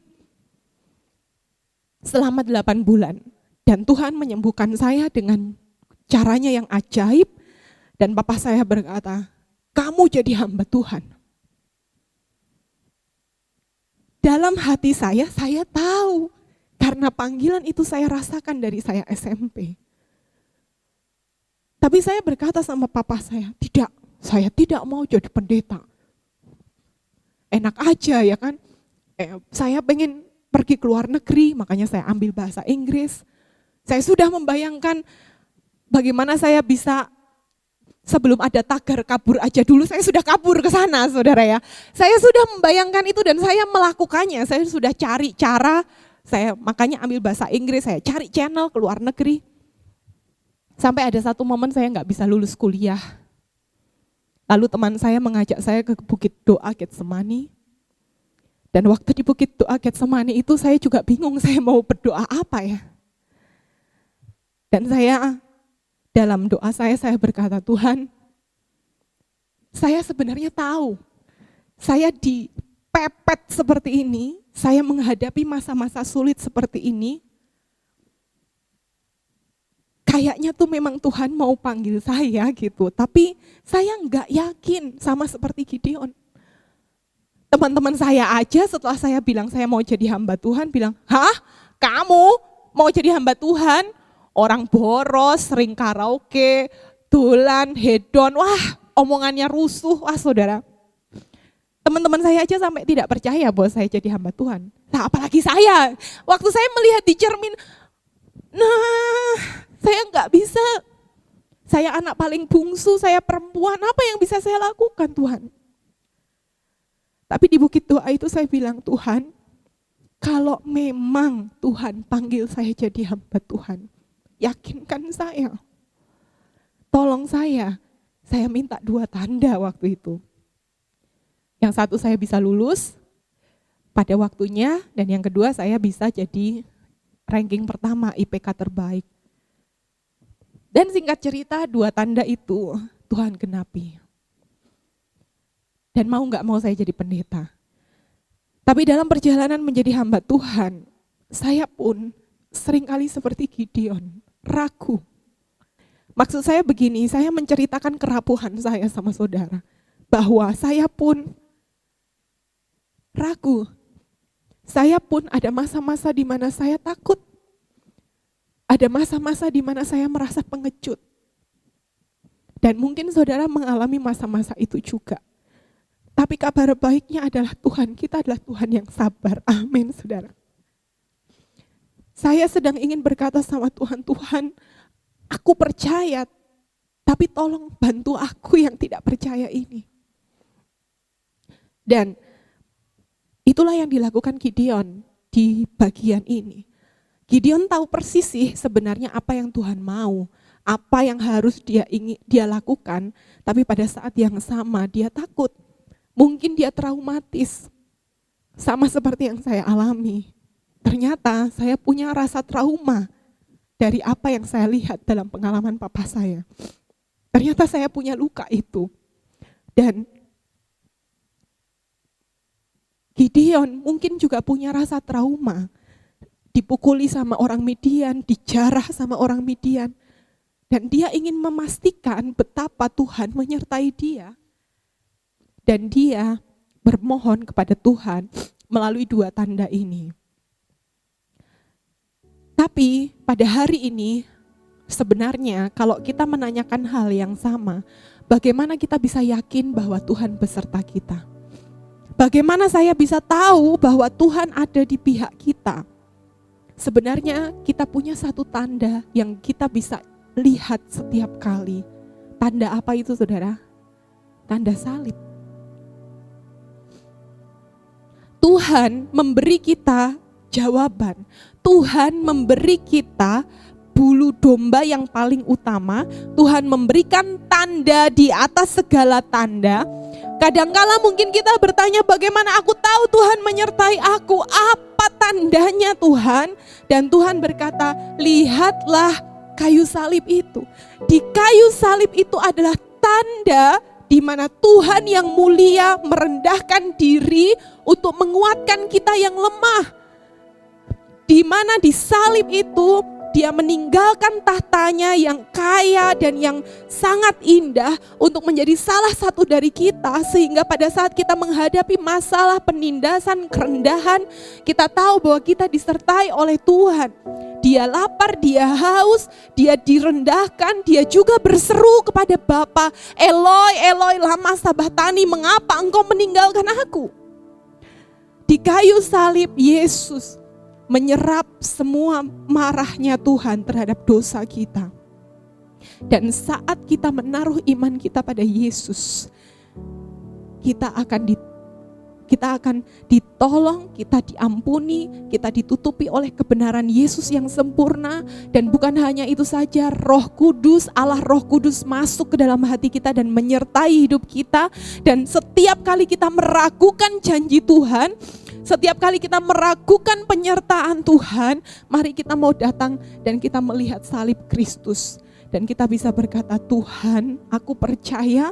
selama 8 bulan. Dan Tuhan menyembuhkan saya dengan caranya yang ajaib. Dan papa saya berkata, kamu jadi hamba Tuhan. Dalam hati saya tahu. Karena panggilan itu saya rasakan dari saya SMP. Tapi saya berkata sama papa saya, tidak, saya tidak mau jadi pendeta. Enak aja ya kan. Saya pengen pergi ke luar negeri, makanya saya ambil bahasa Inggris. Saya sudah membayangkan bagaimana saya bisa, sebelum ada tagar kabur aja dulu, saya sudah kabur ke sana saudara ya. Saya sudah membayangkan itu dan saya melakukannya, saya sudah cari cara, saya makanya ambil bahasa Inggris, saya cari channel ke luar negeri. Sampai ada satu momen saya nggak bisa lulus kuliah. Lalu teman saya mengajak saya ke Bukit Doa Getsemani. Dan waktu di Bukit Doa Getsemani itu saya juga bingung saya mau berdoa apa ya. Dan saya dalam doa saya berkata, Tuhan, saya sebenarnya tahu saya dipepet seperti ini, saya menghadapi masa-masa sulit seperti ini. Kayaknya tuh memang Tuhan mau panggil saya gitu, tapi saya nggak yakin, sama seperti Gideon. Teman-teman saya aja setelah saya bilang saya mau jadi hamba Tuhan, bilang, hah? Kamu mau jadi hamba Tuhan? Orang boros, sering karaoke, dolan, hedon, wah omongannya rusuh, wah saudara. Teman-teman saya aja sampai tidak percaya bahwa saya jadi hamba Tuhan. Nah apalagi saya, waktu saya melihat di cermin, nah saya nggak bisa. Saya anak paling bungsu, saya perempuan, apa yang bisa saya lakukan Tuhan? Tapi di Bukit Doa itu saya bilang, Tuhan, kalau memang Tuhan panggil saya jadi hamba Tuhan, yakinkan saya. Tolong saya minta 2 tanda waktu itu. Yang satu saya bisa lulus pada waktunya, dan yang kedua saya bisa jadi ranking pertama IPK terbaik. Dan singkat cerita 2 tanda itu Tuhan genapi. Dan mau gak mau saya jadi pendeta. Tapi dalam perjalanan menjadi hamba Tuhan, saya pun seringkali seperti Gideon, ragu. Maksud saya begini, saya menceritakan kerapuhan saya sama saudara. Bahwa saya pun ragu. Saya pun ada masa-masa di mana saya takut. Ada masa-masa di mana saya merasa pengecut. Dan mungkin saudara mengalami masa-masa itu juga. Tapi kabar baiknya adalah Tuhan kita adalah Tuhan yang sabar. Amin, saudara. Saya sedang ingin berkata sama Tuhan, Tuhan, aku percaya, tapi tolong bantu aku yang tidak percaya ini. Dan itulah yang dilakukan Gideon di bagian ini. Gideon tahu persis sih sebenarnya apa yang Tuhan mau, apa yang harus dia lakukan, tapi pada saat yang sama dia takut. Mungkin dia traumatis, sama seperti yang saya alami. Ternyata saya punya rasa trauma dari apa yang saya lihat dalam pengalaman papa saya. Ternyata saya punya luka itu. Dan Gideon mungkin juga punya rasa trauma. Dipukuli sama orang Midian, dijarah sama orang Midian. Dan dia ingin memastikan betapa Tuhan menyertai dia. Dan dia bermohon kepada Tuhan melalui 2 tanda ini. Tapi pada hari ini sebenarnya kalau kita menanyakan hal yang sama, bagaimana kita bisa yakin bahwa Tuhan beserta kita? Bagaimana saya bisa tahu bahwa Tuhan ada di pihak kita? Sebenarnya kita punya satu tanda yang kita bisa lihat setiap kali. Tanda apa itu, saudara? Tanda salib. Tuhan memberi kita jawaban. Tuhan memberi kita bulu domba yang paling utama. Tuhan memberikan tanda di atas segala tanda. Kadangkala mungkin kita bertanya, bagaimana aku tahu Tuhan menyertai aku? Apa tandanya Tuhan? Dan Tuhan berkata, lihatlah kayu salib itu. Di kayu salib itu adalah tanda di mana Tuhan yang mulia merendahkan diri untuk menguatkan kita yang lemah. Di mana di salib itu dia meninggalkan tahtanya yang kaya dan yang sangat indah untuk menjadi salah satu dari kita, sehingga pada saat kita menghadapi masalah penindasan, kerendahan, kita tahu bahwa kita disertai oleh Tuhan. Dia lapar, dia haus, dia direndahkan, dia juga berseru kepada Bapa, Eloi, Eloi, lama sabachthani, mengapa engkau meninggalkan aku? Di kayu salib Yesus menyerap semua marahnya Tuhan terhadap dosa kita. Dan saat kita menaruh iman kita pada Yesus, kita akan ditolong, kita diampuni, kita ditutupi oleh kebenaran Yesus yang sempurna. Dan bukan hanya itu saja, Roh Kudus, Allah Roh Kudus masuk ke dalam hati kita dan menyertai hidup kita. Dan setiap kali kita meragukan janji Tuhan, setiap kali kita meragukan penyertaan Tuhan, mari kita mau datang dan kita melihat salib Kristus. Dan kita bisa berkata, Tuhan, aku percaya,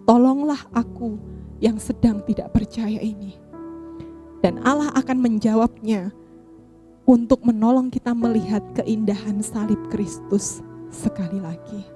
tolonglah aku yang sedang tidak percaya ini. Dan Allah akan menjawabnya untuk menolong kita melihat keindahan salib Kristus sekali lagi.